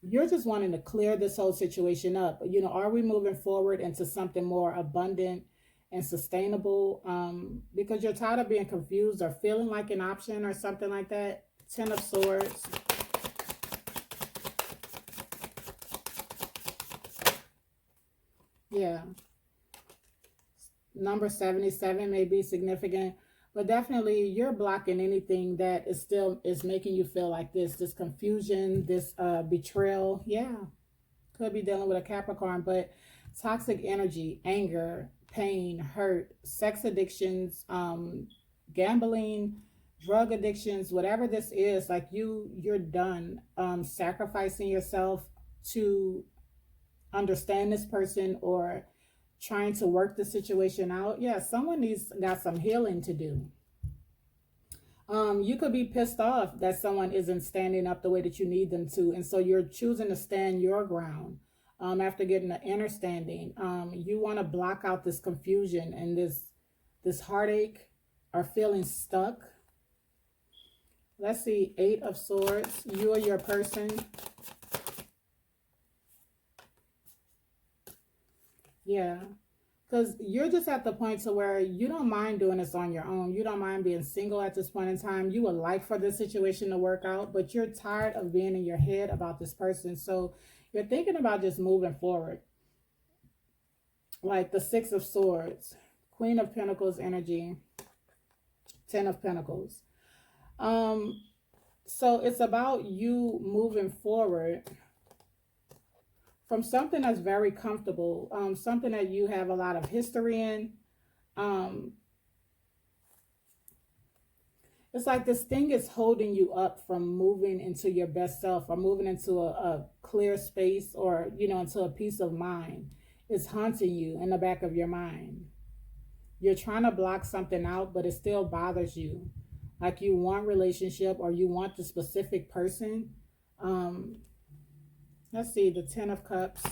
You're just wanting to clear this whole situation up. Are we moving forward into something more abundant and sustainable? Because you're tired of being confused or feeling like an option or something like that. Ten of Swords. Yeah. Number 77 may be significant, but definitely you're blocking anything that is making you feel like this confusion, this betrayal. Yeah, could be dealing with a Capricorn, but toxic energy, anger, pain, hurt, sex addictions, gambling, drug addictions, whatever this is, like you're done sacrificing yourself to understand this person, or trying to work the situation out. Yeah, someone got some healing to do. You could be pissed off that someone isn't standing up the way that you need them to, and so you're choosing to stand your ground. After getting an understanding, you want to block out this confusion and this heartache, or feeling stuck. Let's see, Eight of Swords. You or your person. Yeah. Because you're just at the point to where you don't mind doing this on your own. You don't mind being single at this point in time. You would like for this situation to work out, but you're tired of being in your head about this person. So you're thinking about just moving forward. Like the Six of Swords, Queen of Pentacles energy, Ten of Pentacles. So it's about you moving forward from something that's very comfortable, something that you have a lot of history in. Um, it's like this thing is holding you up from moving into your best self or moving into a clear space or, into a peace of mind. It's haunting you in the back of your mind. You're trying to block something out, but it still bothers you. Like you want relationship or you want the specific person. Um, let's see, the Ten of Cups.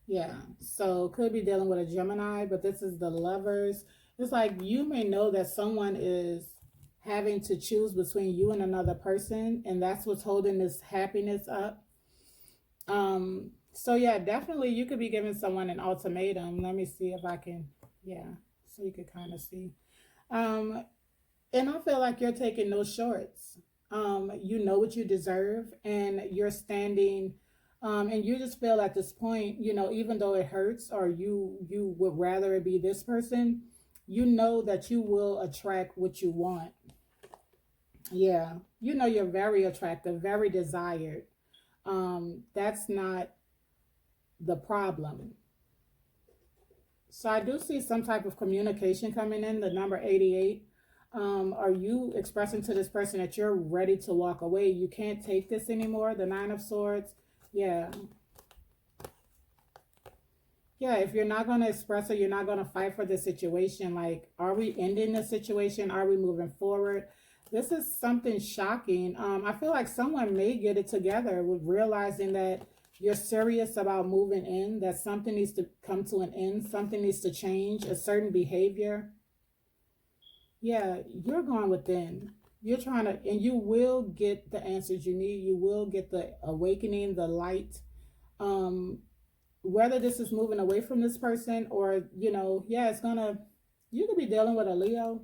Yeah, so could be dealing with a Gemini, but this is the Lovers. It's like you may know that someone is having to choose between you and another person, and that's what's holding this happiness up. So yeah, definitely you could be giving someone an ultimatum. Let me see if I can, yeah, so you could kind of see. Um, and I feel like you're taking no shorts. You know what you deserve, and you're standing. And you just feel at this point, even though it hurts, or you would rather it be this person, you know that you will attract what you want. Yeah, you're very attractive, very desired. That's not the problem. So I do see some type of communication coming in, the number 88. Are you expressing to this person that you're ready to walk away? You can't take this anymore, the Nine of Swords. Yeah. Yeah, if you're not going to express it, you're not going to fight for the situation. Like, are we ending the situation? Are we moving forward? This is something shocking. I feel like someone may get it together with realizing that you're serious about moving in, that something needs to come to an end, something needs to change, a certain behavior. Yeah, you're going within. You're trying to, and you will get the answers you need. You will get the awakening, the light. Um, Whether this is moving away from this person or, yeah, you could be dealing with a Leo.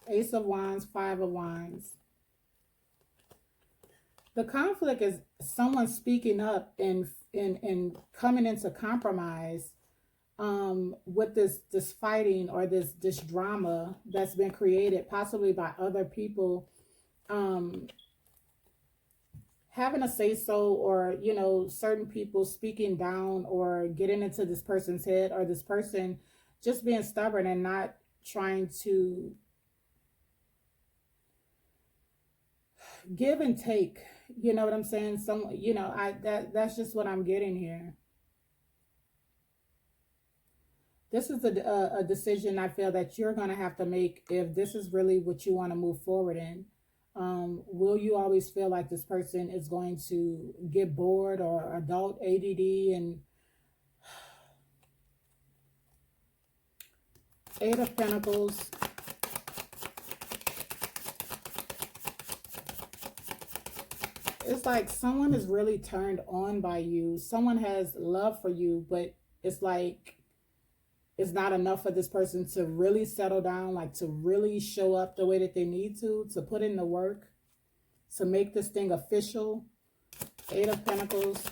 Ace of Wands, Five of Wands. The conflict is someone speaking up and coming into compromise with this fighting or this drama that's been created possibly by other people, um, having a say so, or certain people speaking down or getting into this person's head, or this person just being stubborn and not trying to give and take. You know what I'm saying? That's just what I'm getting here. This is a decision I feel that you're going to have to make if this is really what you want to move forward in. Will you always feel like this person is going to get bored or adult ADD? And Eight of Pentacles. It's like someone is really turned on by you. Someone has love for you, but it's like it's not enough for this person to really settle down, like to really show up the way that they need to put in the work, to make this thing official. Eight of Pentacles.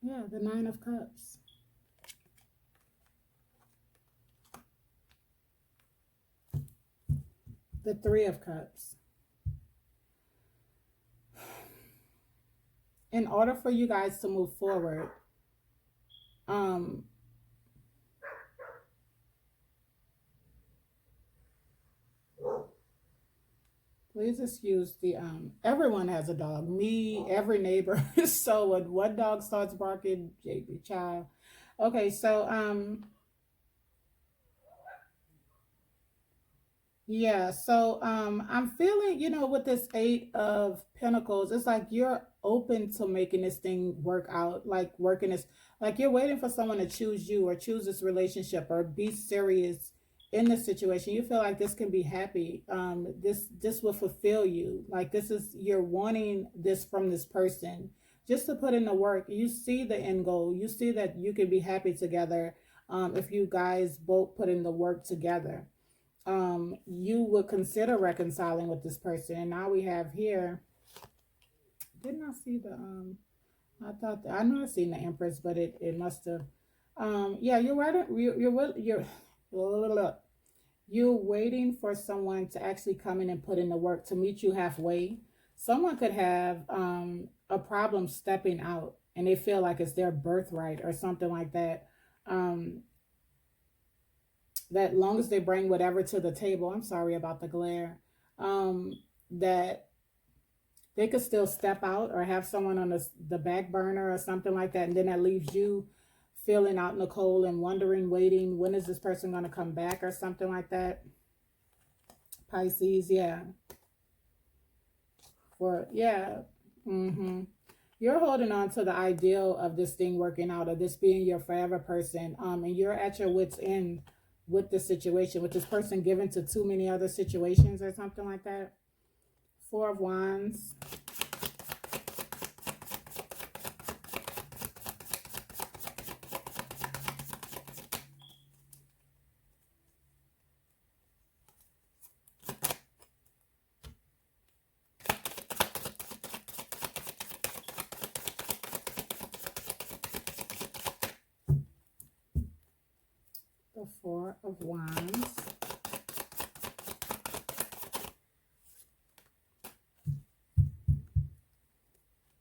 Yeah, the Nine of Cups. The Three of Cups. In order for you guys to move forward, please excuse the everyone has a dog. Me, every neighbor. So when one dog starts barking, JB child. Okay, so yeah, so I'm feeling, with this Eight of Pentacles, it's like you're open to making this thing work out, like working this, like you're waiting for someone to choose you or choose this relationship or be serious in this situation. You feel like this can be happy. This will fulfill you. Like this is, you're wanting this from this person just to put in the work. You see the end goal. You see that you can be happy together if you guys both put in the work together. You would consider reconciling with this person. And now we have here didn't I see the I thought I know I seen the Empress, but it must have yeah, you're right. You're waiting for someone to actually come in and put in the work to meet you halfway. Someone could have a problem stepping out and they feel like it's their birthright or something like that. Um, that long as they bring whatever to the table, I'm sorry about the glare, that they could still step out or have someone on the back burner or something like that. And then that leaves you feeling out in the cold and wondering, waiting, when is this person going to come back or something like that. Pisces, yeah. Yeah. Mm-hmm. You're holding on to the ideal of this thing working out, of this being your forever person. And you're at your wits' end with the situation, with this person given to too many other situations or something like that. Four of Wands. The Four of Wands.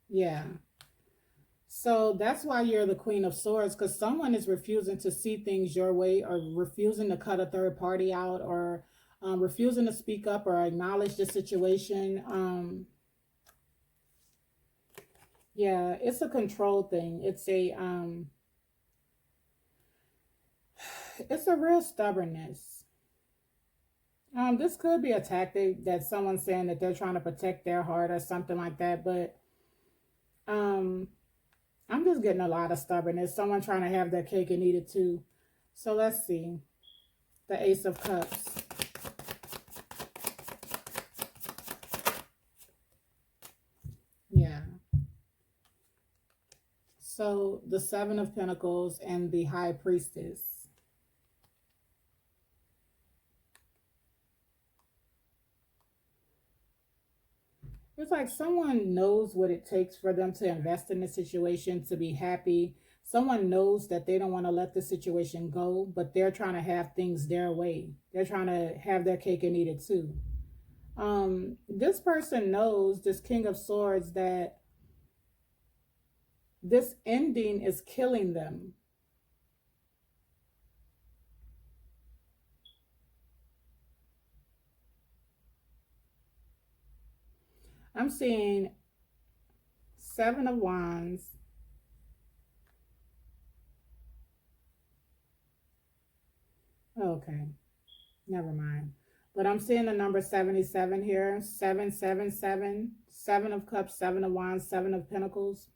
Yeah. So that's why you're the Queen of Swords, because someone is refusing to see things your way, or refusing to cut a third party out, or refusing to speak up or acknowledge the situation. Yeah, it's a control thing. It's a real stubbornness. This could be a tactic that someone's saying that they're trying to protect their heart or something like that, but um, I'm just getting a lot of stubbornness. Someone trying to have their cake and eat it too. So let's see. The Ace of Cups. Yeah. So the Seven of Pentacles and the High Priestess. It's like someone knows what it takes for them to invest in the situation, to be happy. Someone knows that they don't want to let the situation go, but they're trying to have things their way. They're trying to have their cake and eat it too. This person knows, this King of Swords, that this ending is killing them. I'm seeing Seven of Wands. Okay, never mind. But I'm seeing the number 77 here. 777. Seven of Cups, Seven of Wands, Seven of Pentacles.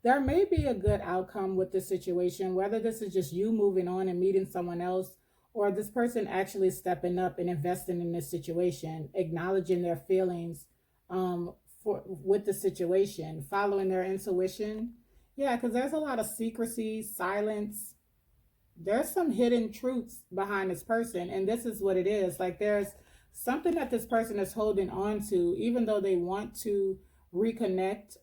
There may be a good outcome with this situation, whether this is just you moving on and meeting someone else, or this person actually stepping up and investing in this situation, acknowledging their feelings with the situation, following their intuition. Yeah, because there's a lot of secrecy, silence. There's some hidden truths behind this person, and this is what it is. Like, there's something that this person is holding on to, even though they want to reconnect.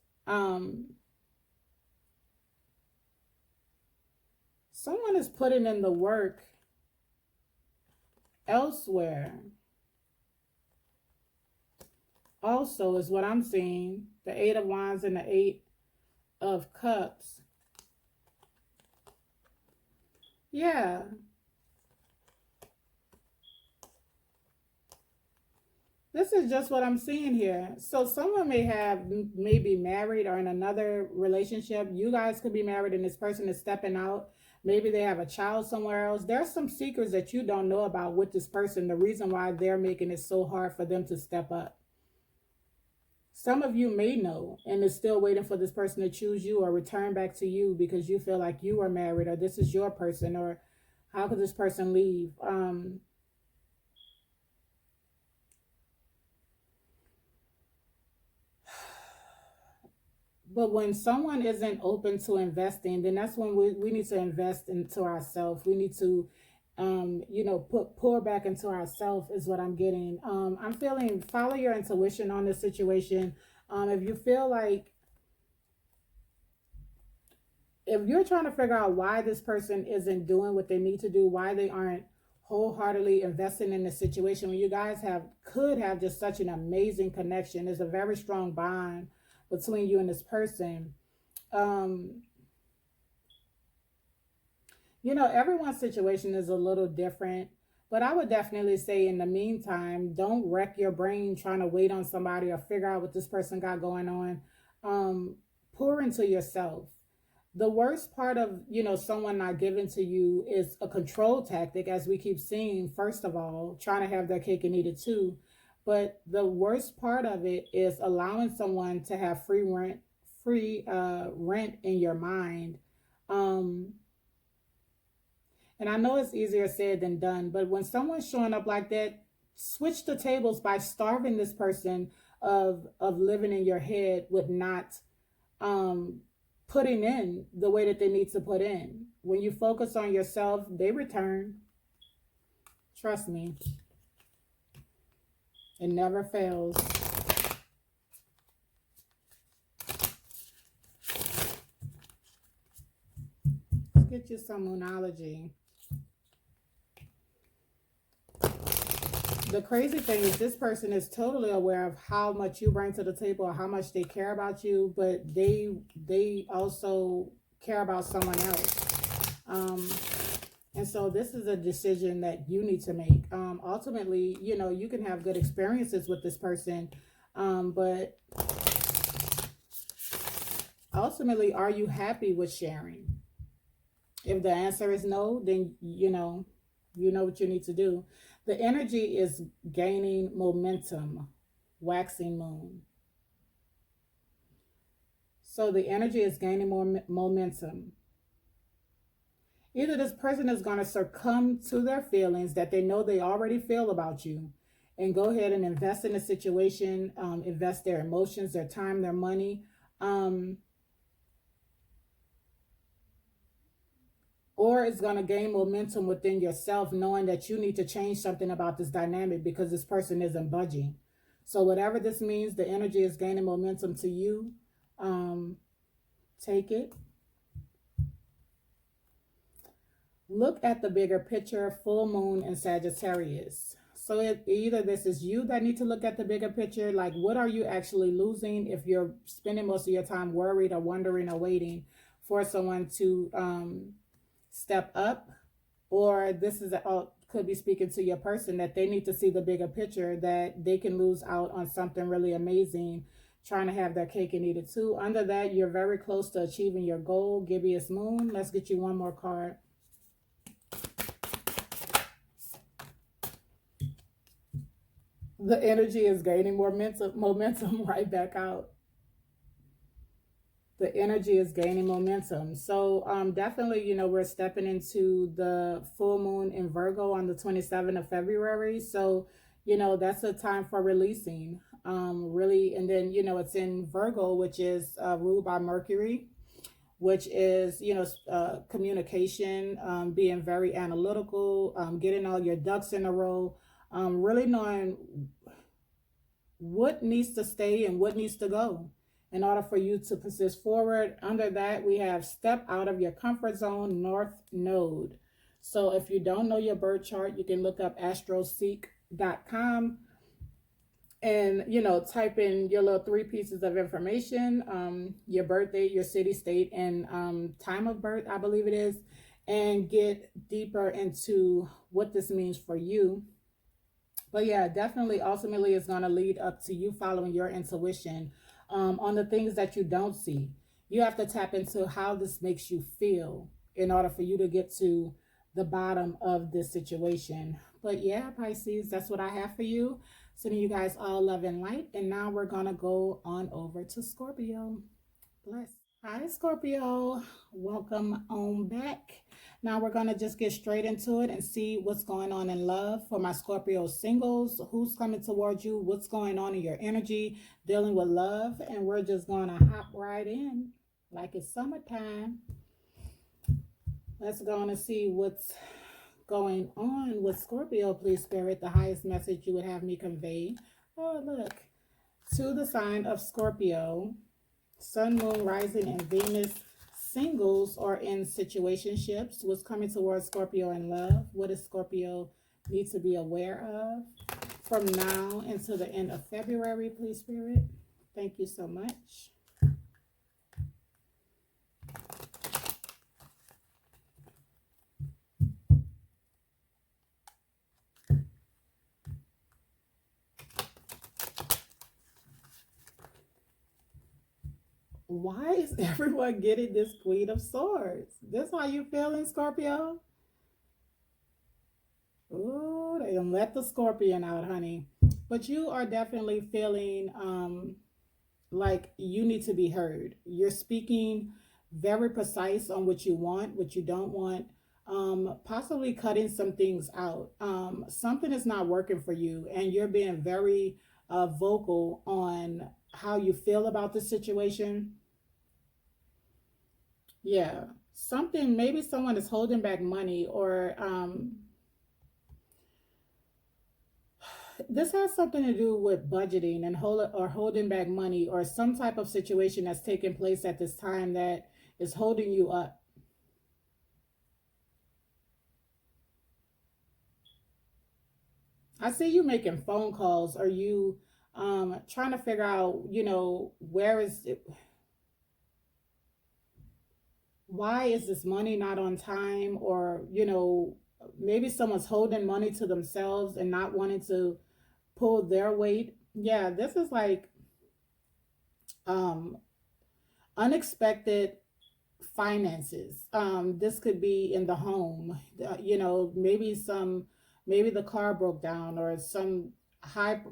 Someone is putting in the work elsewhere. Also, is what I'm seeing. The Eight of Wands and the Eight of Cups. Yeah. This is just what I'm seeing here. So someone may be married or in another relationship. You guys could be married and this person is stepping out. Maybe they have a child somewhere else. There's some secrets that you don't know about with this person. The reason why they're making it so hard for them to step up. Some of you may know and is still waiting for this person to choose you or return back to you because you feel like you are married, or this is your person, or how could this person leave? But when someone isn't open to investing, then that's when we need to invest into ourselves. We need to, pour back into ourselves is what I'm getting. I'm feeling, follow your intuition on this situation. If you feel like, if you're trying to figure out why this person isn't doing what they need to do, why they aren't wholeheartedly investing in the situation, when you guys could have just such an amazing connection. There's a very strong bond between you and this person. You know, everyone's situation is a little different, but I would definitely say in the meantime, don't wreck your brain trying to wait on somebody or figure out what this person got going on. Pour into yourself. The worst part of, you know, someone not giving to you is a control tactic, as we keep seeing. First of all, trying to have their cake and eat it too. But the worst part of it is allowing someone to have free rent in your mind. Um, and I know it's easier said than done, but when someone's showing up like that, switch the tables by starving this person of living in your head with not um putting in the way that they need to put in. When you focus on yourself, they return. Trust me, it never fails. Let's get you some moonology. The crazy thing is this person is totally aware of how much you bring to the table or how much they care about you, but they also care about someone else. And so this is a decision that you need to make. Ultimately, you know, you can have good experiences with this person, but ultimately, are you happy with sharing? If the answer is no, then you know what you need to do. The energy is gaining momentum, waxing moon. So the energy is gaining more momentum. Either this person is going to succumb to their feelings that they know they already feel about you and go ahead and invest in the situation, invest their emotions, their time, their money. Or it's going to gain momentum within yourself, knowing that you need to change something about this dynamic because this person isn't budging. So whatever this means, the energy is gaining momentum to you. Take it. Look at the bigger picture, full moon and Sagittarius. So either this is you that need to look at the bigger picture, like what are you actually losing if you're spending most of your time worried or wondering or waiting for someone to step up, or this is could be speaking to your person that they need to see the bigger picture, that they can lose out on something really amazing trying to have their cake and eat it too. Under that, you're very close to achieving your goal. Gibbous moon. Let's get you one more card. The energy is gaining more momentum right back out. The energy is gaining momentum. So definitely, you know, we're stepping into the full moon in Virgo on the 27th of February. So, you know, that's a time for releasing, really. And then, you know, it's in Virgo, which is ruled by Mercury, which is, you know, communication, being very analytical, getting all your ducks in a row, really knowing what needs to stay and what needs to go in order for you to persist forward. Under that, we have step out of your comfort zone, North Node. So if you don't know your birth chart, you can look up astroseek.com and, you know, type in your little 3 pieces of information, your birth date, your city, state, and time of birth, I believe it is, and get deeper into what this means for you. But yeah, definitely, ultimately, it's going to lead up to you following your intuition on the things that you don't see. You have to tap into how this makes you feel in order for you to get to the bottom of this situation. But yeah, Pisces, that's what I have for you. Sending you guys all love and light. And now we're going to go on over to Scorpio. Bless. Hi, Scorpio. Welcome on back. Now we're going to just get straight into it and see what's going on in love for my Scorpio singles. Who's coming towards you? What's going on in your energy? Dealing with love. And we're just going to hop right in like it's summertime. Let's go on and see what's going on with Scorpio. Please, Spirit, the highest message you would have me convey. Oh, look. To the sign of Scorpio, Sun, Moon, Rising, and Venus singles or in situationships. What's coming towards Scorpio in love? What does Scorpio need to be aware of from now until the end of February, please, Spirit? Thank you so much. Why is everyone getting this Queen of Swords? This how you feeling, Scorpio? Ooh, they done let the Scorpion out, honey. But you are definitely feeling like you need to be heard. You're speaking very precise on what you want, what you don't want. Possibly cutting some things out. Something is not working for you, and you're being very vocal on how you feel about the situation. Yeah, something, maybe someone is holding back money, or this has something to do with budgeting and holding back money, or some type of situation that's taking place at this time that is holding you up. I see you making phone calls, or you trying to figure out, where is it, why is this money not on time, or maybe someone's holding money to themselves and not wanting to pull their weight. Yeah, this is like um unexpected finances. This could be in the home. Maybe the car broke down, or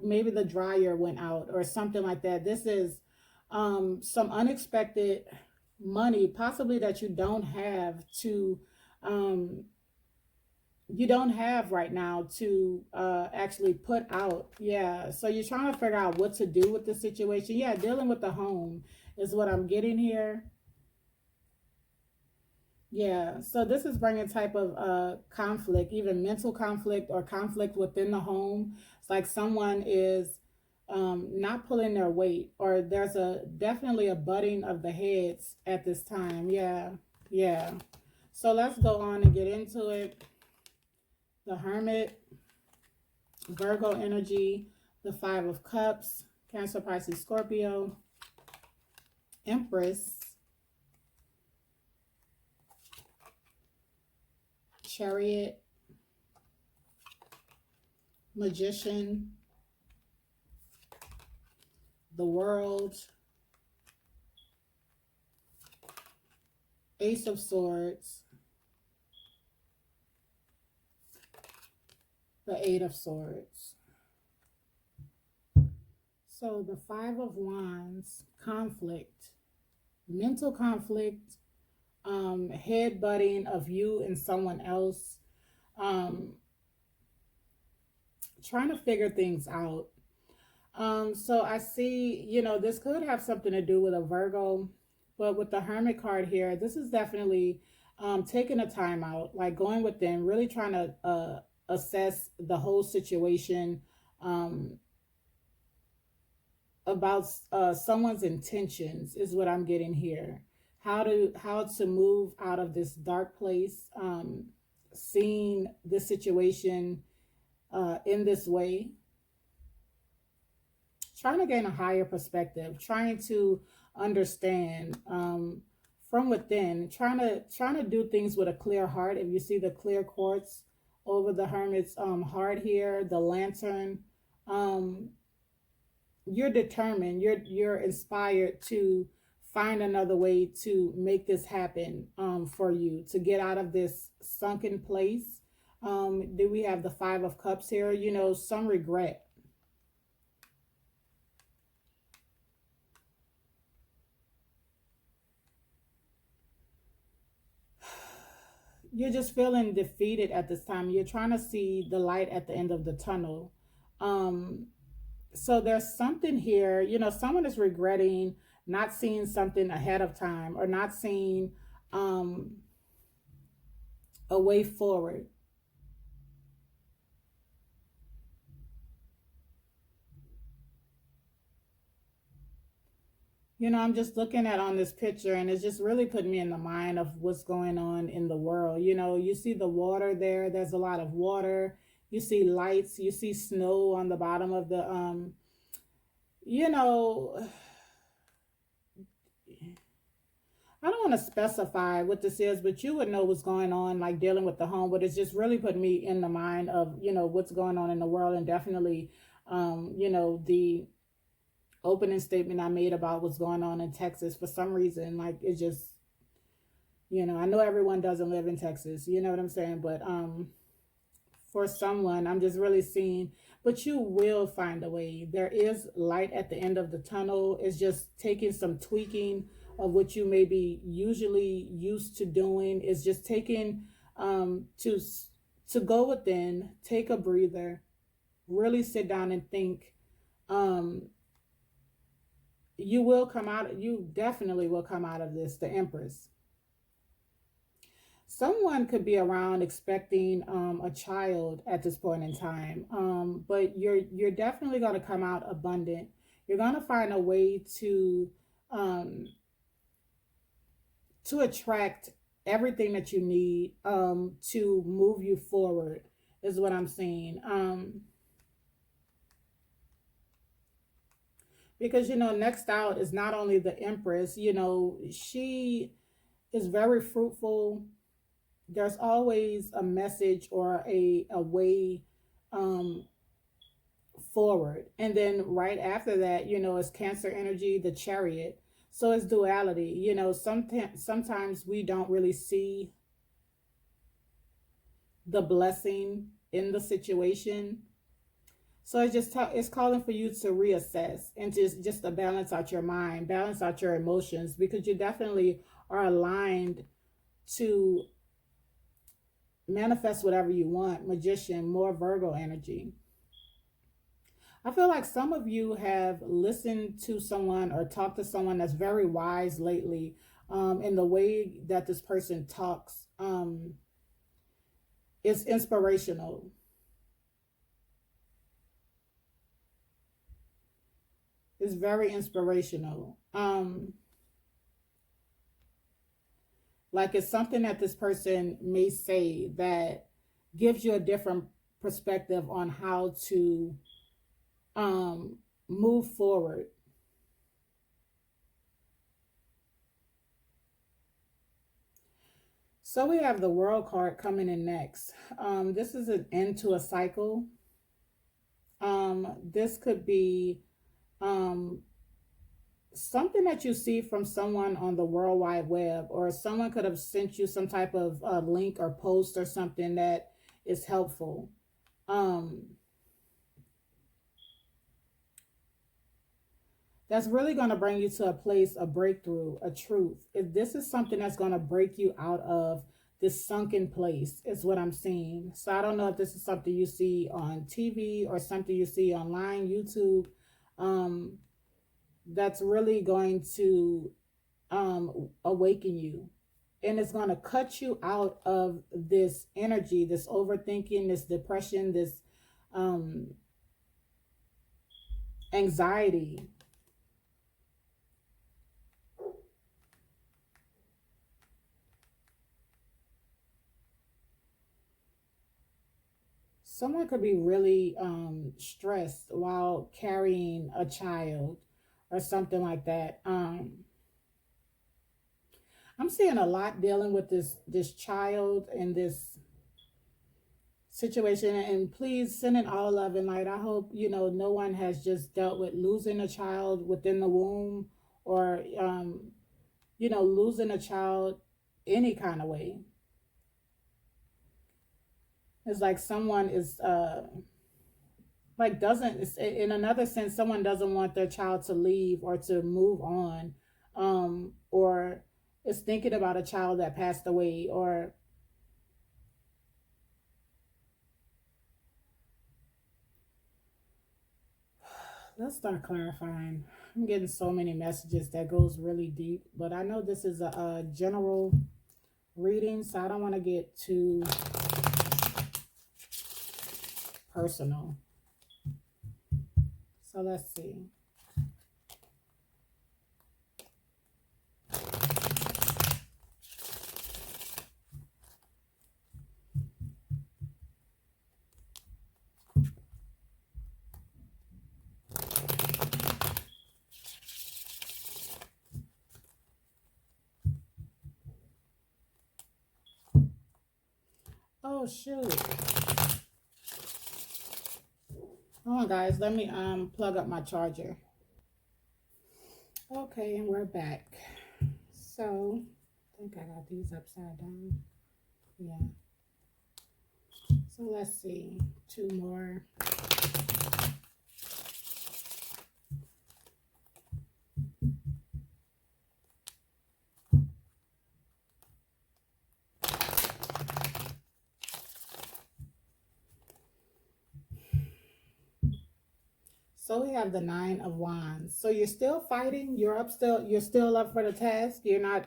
maybe the dryer went out or something like that. This is some unexpected money, possibly that um you don't have right now to actually put out. Yeah, so you're trying to figure out what to do with the situation. Yeah, dealing with the home is what I'm getting here. Yeah, so this is bringing type of conflict, even mental conflict or conflict within the home. It's like someone is not pulling their weight, or there's a definitely a butting of the heads at this time. Yeah, yeah. So let's go on and get into it. The Hermit, Virgo energy, the Five of Cups, Cancer, Pisces, Scorpio, Empress, Chariot, Magician, the World, Ace of Swords, the Eight of Swords. So the Five of Wands, conflict, mental conflict, head butting of you and someone else, um, trying to figure things out. So I see, this could have something to do with a Virgo, but with the Hermit card here, this is definitely taking a time out, like going within, really trying to assess the whole situation, um, about someone's intentions is what I'm getting here. How to move out of this dark place, seeing this situation in this way, trying to gain a higher perspective, trying to understand from within, trying to do things with a clear heart. If you see the clear quartz over the Hermit's heart here, the Lantern, um, you're determined, you're inspired to find another way to make this happen for you, to get out of this sunken place. Do we have the Five of Cups here? Some regret. You're just feeling defeated at this time. You're trying to see the light at the end of the tunnel. Um, so there's something here, someone is regretting not seeing something ahead of time, or not seeing um, a way forward. You know, I'm just looking at on this picture and it's just really putting me in the mind of what's going on in the world. You know, you see the water there, there's a lot of water. You see lights, you see snow on the bottom of the you know, I don't want to specify what this is, but you would know what's going on, like dealing with the home. But it's just really put me in the mind of, you know, what's going on in the world, and definitely, you know, the opening statement I made about what's going on in Texas. For some reason, like it just, you know, I know everyone doesn't live in Texas, you know what I'm saying, but for someone, I'm just really seeing, but you will find a way. There is light at the end of the tunnel. It's just taking some tweaking of what you may be usually used to doing. Is just taking to go within, take a breather, really sit down and think. You will come out, you definitely will come out of this. The Empress. Someone could be around expecting a child at this point in time, but you're definitely going to come out abundant. You're going to find a way um, to attract everything that you need to move you forward, is what I'm seeing. Because, you know, next out is not only the Empress, you know, she is very fruitful. There's always a message or a way um, forward. And then right after that, you know, it's Cancer energy, the Chariot. So it's duality. You know, sometimes we don't really see the blessing in the situation. So it's just it's calling for you to reassess and just to balance out your mind, balance out your emotions, because you definitely are aligned to manifest whatever you want. Magician, more Virgo energy. I feel like some of you have listened to someone or talked to someone that's very wise lately, in the way that this person talks is inspirational. It's very inspirational. Like it's something that this person may say that gives you a different perspective on how to move forward. So we have the World card coming in next. This is an end to a cycle. This could be something that you see from someone on the World Wide Web, or someone could have sent you some type of link or post or something that is helpful. That's really going to bring you to a place, a breakthrough, a truth. If this is something that's going to break you out of this sunken place, is what I'm seeing. So I don't know if this is something you see on TV or something you see online, YouTube. That's really going to awaken you. And it's going to cut you out of this energy, this overthinking, this depression, this anxiety. Someone could be really stressed while carrying a child or something like that. I'm seeing a lot dealing with this child and this situation. And please send in all love and light. I hope, you know, no one has just dealt with losing a child within the womb, or you know, losing a child any kind of way. It's like someone is like doesn't, in another sense, someone doesn't want their child to leave or to move on, or is thinking about a child that passed away. Or let's start clarifying. I'm getting so many messages that goes really deep, but I know this is a general reading, so I don't want to get too personal. So let's see. Oh, shoot. Hold on, guys. Let me plug up my charger. Okay, and we're back. So, I think I got these upside down. Yeah. So, let's see. 2 more. So we have the 9 of Wands. So you're still fighting. You're still up for the task. You're not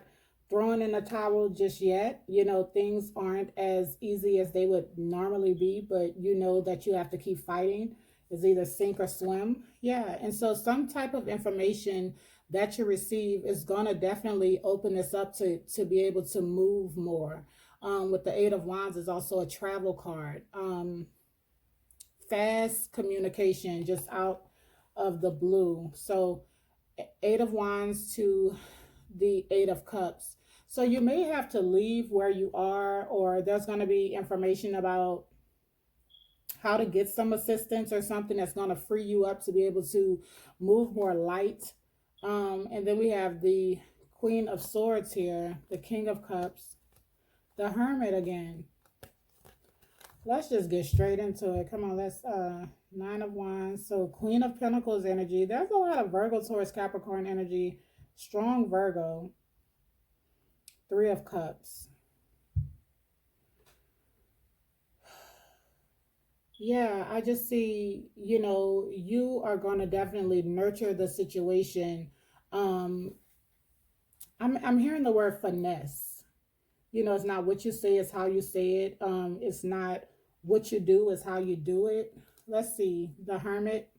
throwing in the towel just yet. You know, things aren't as easy as they would normally be, but you know that you have to keep fighting. It's either sink or swim. Yeah. And so some type of information that you receive is going to definitely open this up to be able to move more. With the 8 of Wands is also a travel card. Fast communication just out of the blue. So 8 of Wands to the 8 of Cups. So you may have to leave where you are, or there's going to be information about how to get some assistance or something that's going to free you up to be able to move more light. And then we have the Queen of Swords here, the King of Cups, the Hermit again. Let's just get straight into it. Come on, let's 9 of Wands. So Queen of Pentacles energy. There's a lot of Virgo, Taurus, Capricorn energy. Strong Virgo. 3 of Cups. Yeah, I just see, you know, you are going to definitely nurture the situation. I'm hearing the word finesse. You know, it's not what you say, it's how you say it. It's not what you do, is how you do it. Let's see. The Hermit.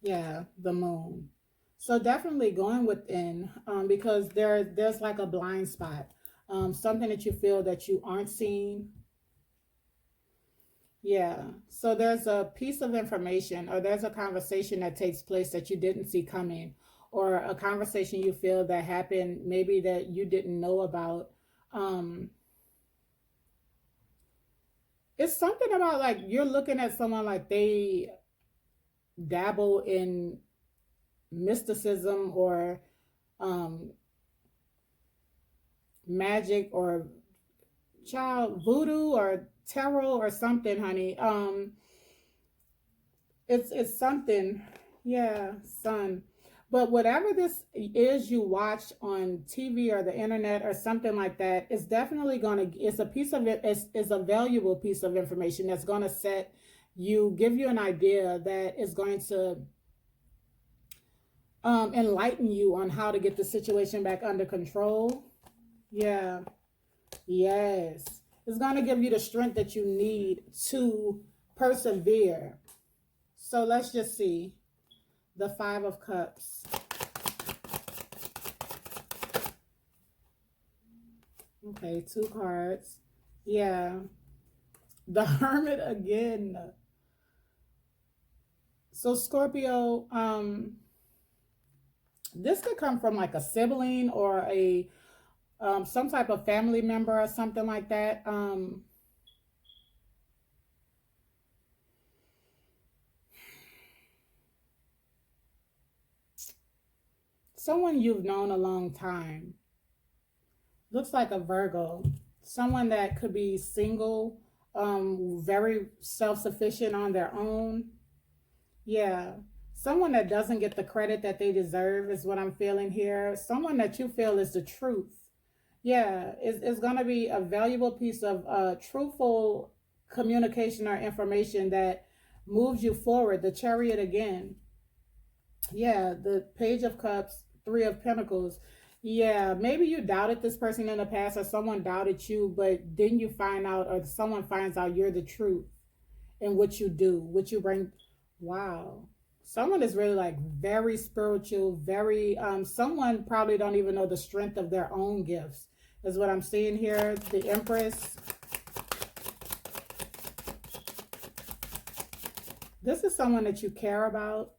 Yeah, the Moon. So definitely going within, because there's like a blind spot. Something that you feel that you aren't seeing. Yeah. So there's a piece of information, or there's a conversation that takes place that you didn't see coming, or a conversation you feel that happened maybe that you didn't know about. It's something about like you're looking at someone like they dabble in mysticism or magic or child voodoo or tarot or something, honey. It's something. Yeah, Sun. But whatever this is you watch on TV or the internet or something like that, it's definitely going to, it's a piece of it, it's a valuable piece of information that's going to set you, give you an idea that is going to enlighten you on how to get the situation back under control. Yeah. Yes. It's going to give you the strength that you need to persevere. So let's just see. The 5 of Cups. Okay, 2 cards. Yeah. The Hermit again. So Scorpio, this could come from like a sibling or a some type of family member or something like that. Someone you've known a long time. Looks like a Virgo. Someone that could be single, very self-sufficient on their own. Yeah. Someone that doesn't get the credit that they deserve is what I'm feeling here. Someone that you feel is the truth. Yeah, it's going to be a valuable piece of truthful communication or information that moves you forward. The Chariot again. Yeah, the Page of Cups, 3 of Pentacles. Yeah, maybe you doubted this person in the past, or someone doubted you, but then you find out, or someone finds out you're the truth in what you do, what you bring. Wow. Someone is really like very spiritual, very, someone probably don't even know the strength of their own gifts, is what I'm seeing here. The Empress. This is someone that you care about.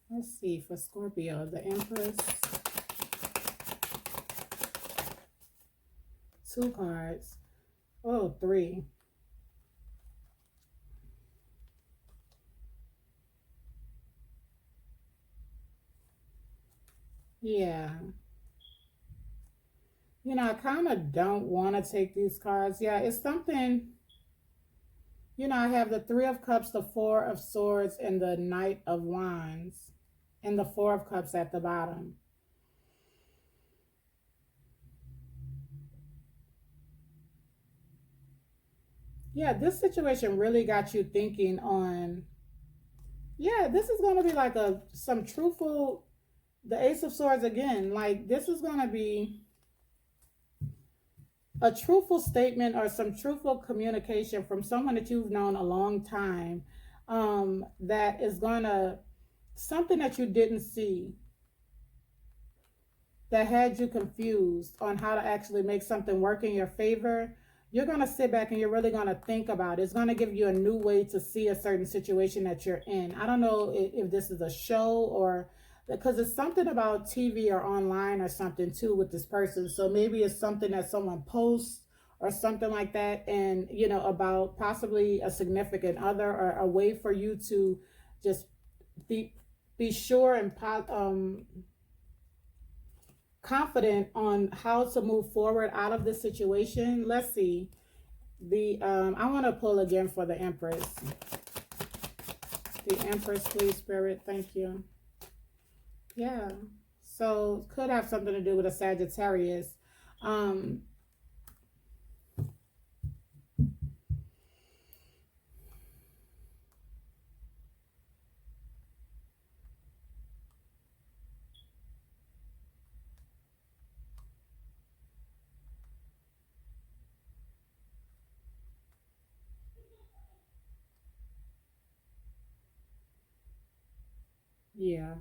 Let's see, for Scorpio, the Empress. 2 cards. Oh, 3. Yeah. You know, I kind of don't want to take these cards. Yeah, it's something, you know, I have the 3 of Cups, the 4 of Swords, and the Knight of Wands, and the 4 of Cups at the bottom. Yeah, this situation really got you thinking on, yeah, this is going to be like some truthful, the Ace of Swords again, like this is going to be a truthful statement or some truthful communication from someone that you've known a long time, that is going to, something that you didn't see, that had you confused on how to actually make something work in your favor. You're going to sit back and you're really going to think about it. It's going to give you a new way to see a certain situation that you're in. I don't know if this is a show, or because it's something about TV or online or something too with this person. So maybe it's something that someone posts or something like that, and you know, about possibly a significant other, or a way for you to just be sure and confident on how to move forward out of this situation. Let's see. I want to pull again for the Empress. The Empress, please, Spirit. Thank you. Yeah. So could have something to do with a Sagittarius. Yeah.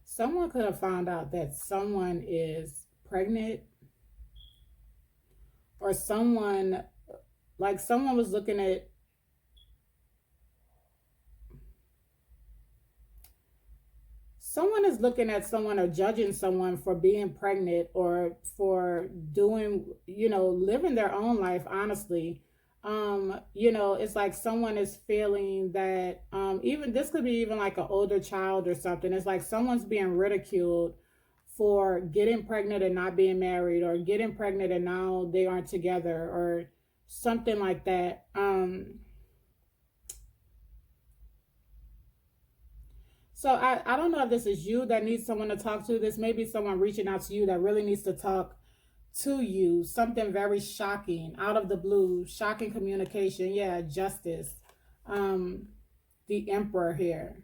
Someone could have found out that someone is pregnant, or someone, like someone was looking at, someone is looking at someone or judging someone for being pregnant, or for doing, you know, living their own life, honestly. You know, it's like someone is feeling that, even this could be even like an older child or something. It's like someone's being ridiculed for getting pregnant and not being married, or getting pregnant and now they aren't together, or something like that. So I don't know if this is you that needs someone to talk to. This may be someone reaching out to you that really needs to talk to you. Something very shocking, out of the blue, shocking communication. Yeah, justice. Um, the Emperor here.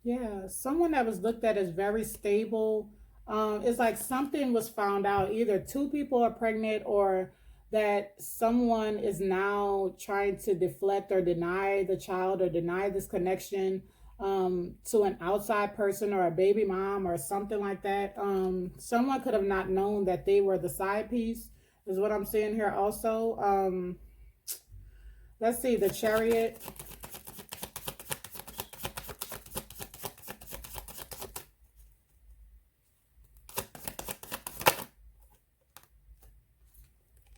Yeah, someone that was looked at as very stable. It's like something was found out. Either 2 people are pregnant, or that someone is now trying to deflect or deny the child, or deny this connection, to an outside person, or a baby mom, or something like that. Someone could have not known that they were the side piece, is what I'm seeing here also. Let's see, the Chariot.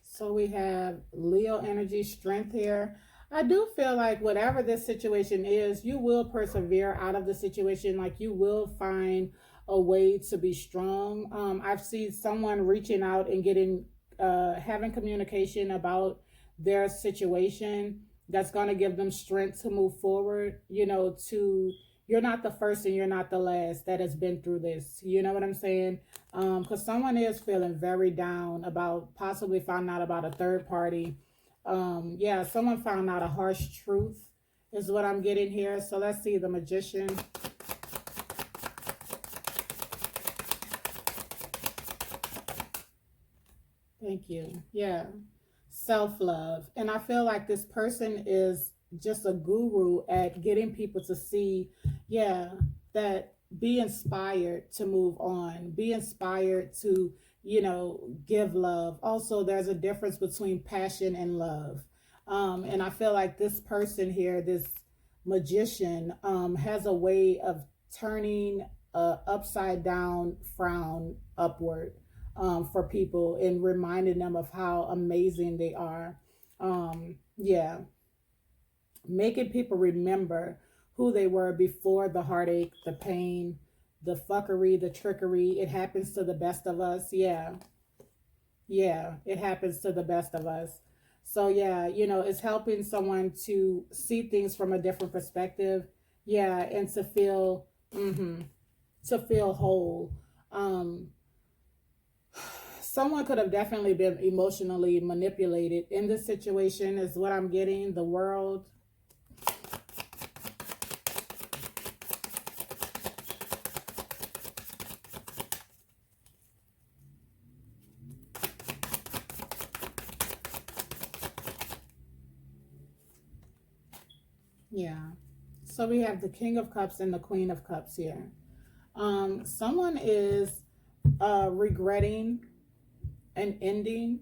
So we have Leo energy, strength here. I do feel like whatever this situation is, you will persevere out of the situation. Like you will find a way to be strong. I've seen someone reaching out and getting, having communication about their situation that's going to give them strength to move forward. You know, to, you're not the first and you're not the last that has been through this. You know what I'm saying? Because someone is feeling very down about possibly finding out about a third party. Yeah, someone found out a harsh truth is what I'm getting here. So let's see, the Magician. Thank you. Yeah, self-love. And I feel like this person is just a guru at getting people to see, yeah, that be inspired to move on, be inspired to, give love. Also, there's a difference between passion and love. And I feel like this person here, this magician, has a way of turning a upside down frown upward, for people, and reminding them of how amazing they are. Yeah, making people remember who they were before the heartache, the pain, the fuckery, the trickery. It happens to the best of us. Yeah. Yeah, it happens to the best of us. So yeah, it's helping someone to see things from a different perspective. Yeah, and to feel whole. Um Someone could have definitely been emotionally manipulated in this situation, is what I'm getting. The world. Yeah. So we have the King of Cups and the Queen of Cups here. Someone is regretting an ending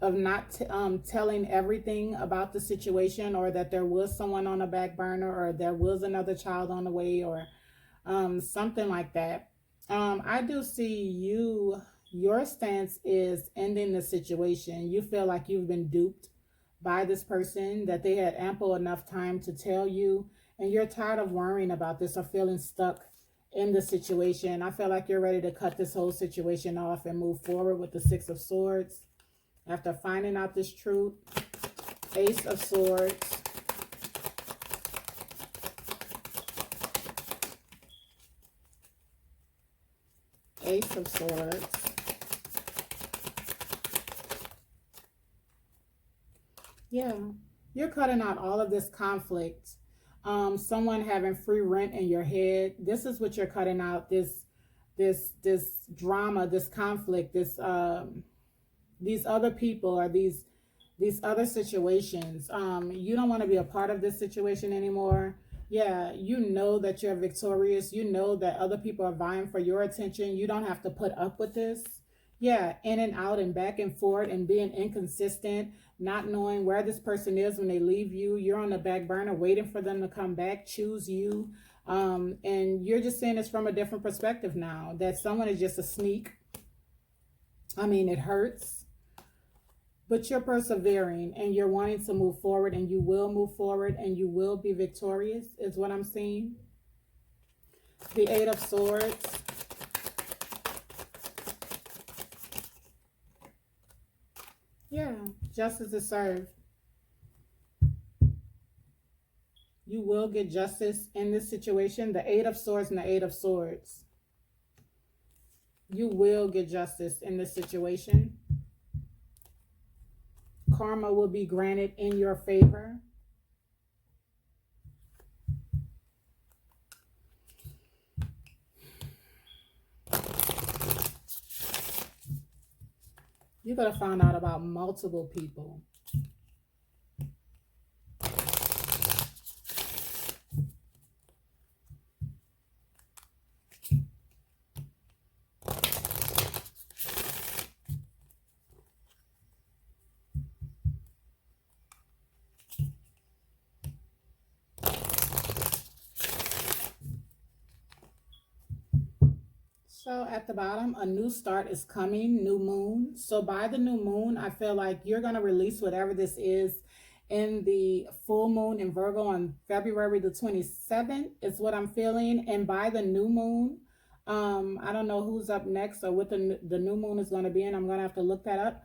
of not telling everything about the situation, or that there was someone on the back burner, or there was another child on the way, or something like that. I do see your stance is ending the situation. You feel like you've been duped by this person, that they had ample enough time to tell you, and you're tired of worrying about this or feeling stuck in the situation. I feel like you're ready to cut this whole situation off and move forward with the Six of Swords. After finding out this truth, Ace of Swords, Ace of Swords, yeah, you're cutting out all of this conflict. Someone having free rent in your head. This is what you're cutting out. This drama, this conflict, these other people, or these other situations. You don't want to be a part of this situation anymore. Yeah, you know that you're victorious. You know that other people are vying for your attention. You don't have to put up with this. Yeah, in and out and back and forth and being inconsistent, not knowing where this person is when they leave you. You're on the back burner waiting for them to come back, choose you. And you're just seeing this from a different perspective now, that someone is just a sneak. I mean, it hurts, but you're persevering and you're wanting to move forward, and you will move forward and you will be victorious, is what I'm seeing. The Eight of Swords. Yeah, justice is served. You will get justice in this situation. The Eight of Swords and the Eight of Swords. You will get justice in this situation. Karma will be granted in your favor. You're going to find out about multiple people. So at the bottom, a new start is coming, new moon. So by the new moon, I feel like you're going to release whatever this is in the full moon in Virgo on February the 27th is what I'm feeling. And by the new moon, I don't know who's up next or what the new moon is going to be in. I'm going to have to look that up.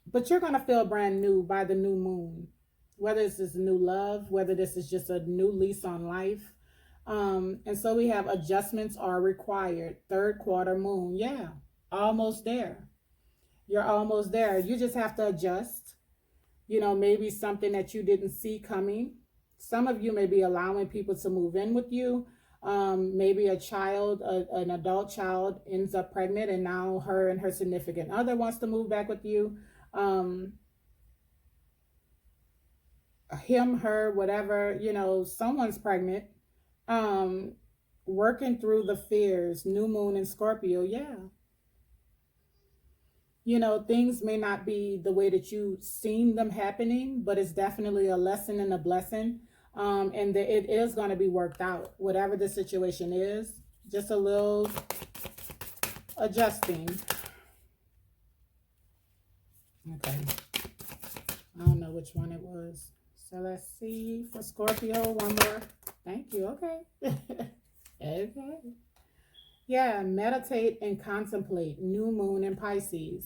But you're going to feel brand new by the new moon, whether this is new love, whether this is just a new lease on life. And so we have adjustments are required. Third quarter moon. Yeah, almost there. You're almost there. You just have to adjust. Maybe something that you didn't see coming. Some of you may be allowing people to move in with you. Maybe a child, an adult child ends up pregnant, and now her and her significant other wants to move back with you. Him, her, whatever, someone's pregnant. working through the fears, new moon in Scorpio. Yeah. You know, things may not be the way that you seen them happening, but it's definitely a lesson and a blessing. And it is going to be worked out, whatever the situation is. Just a little adjusting. Okay. I don't know which one it was. So let's see for Scorpio, one more. Thank you. Okay. Okay. Yeah, meditate and contemplate. New moon in Pisces.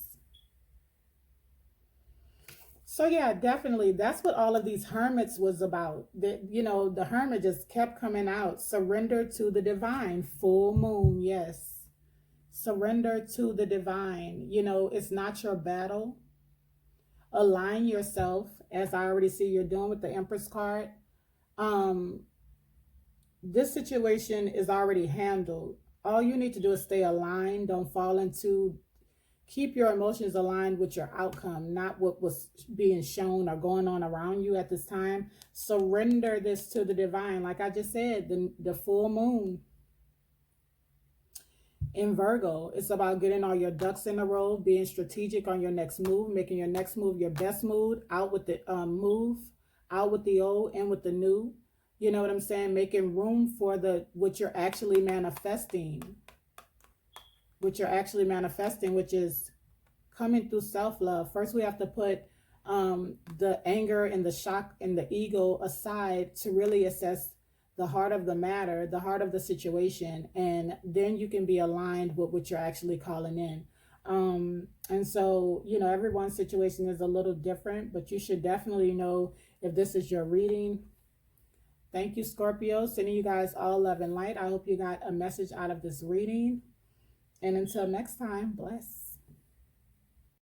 So yeah, definitely. That's what all of these hermits was about. That, you know, the hermit just kept coming out. Surrender to the divine. Full moon, yes. Surrender to the divine. You know, it's not your battle. Align yourself, as I already see you're doing with the Empress card. This situation is already handled. All you need to do is stay aligned. Don't fall into, keep your emotions aligned with your outcome, not what was being shown or going on around you at this time. Surrender this to the divine. Like I just said, the full moon in Virgo, it's about getting all your ducks in a row, being strategic on your next move, making your next move your best move, out with the move, out with the old and with the new. You know what I'm saying? Making room for what you're actually manifesting. What you're actually manifesting, which is coming through self-love. First, we have to put the anger and the shock and the ego aside to really assess the heart of the matter, the heart of the situation, and then you can be aligned with what you're actually calling in. And so, you know, everyone's situation is a little different, but you should definitely know if this is your reading. Thank you, Scorpio. Sending you guys all love and light. I hope you got a message out of this reading. And until next time, bless.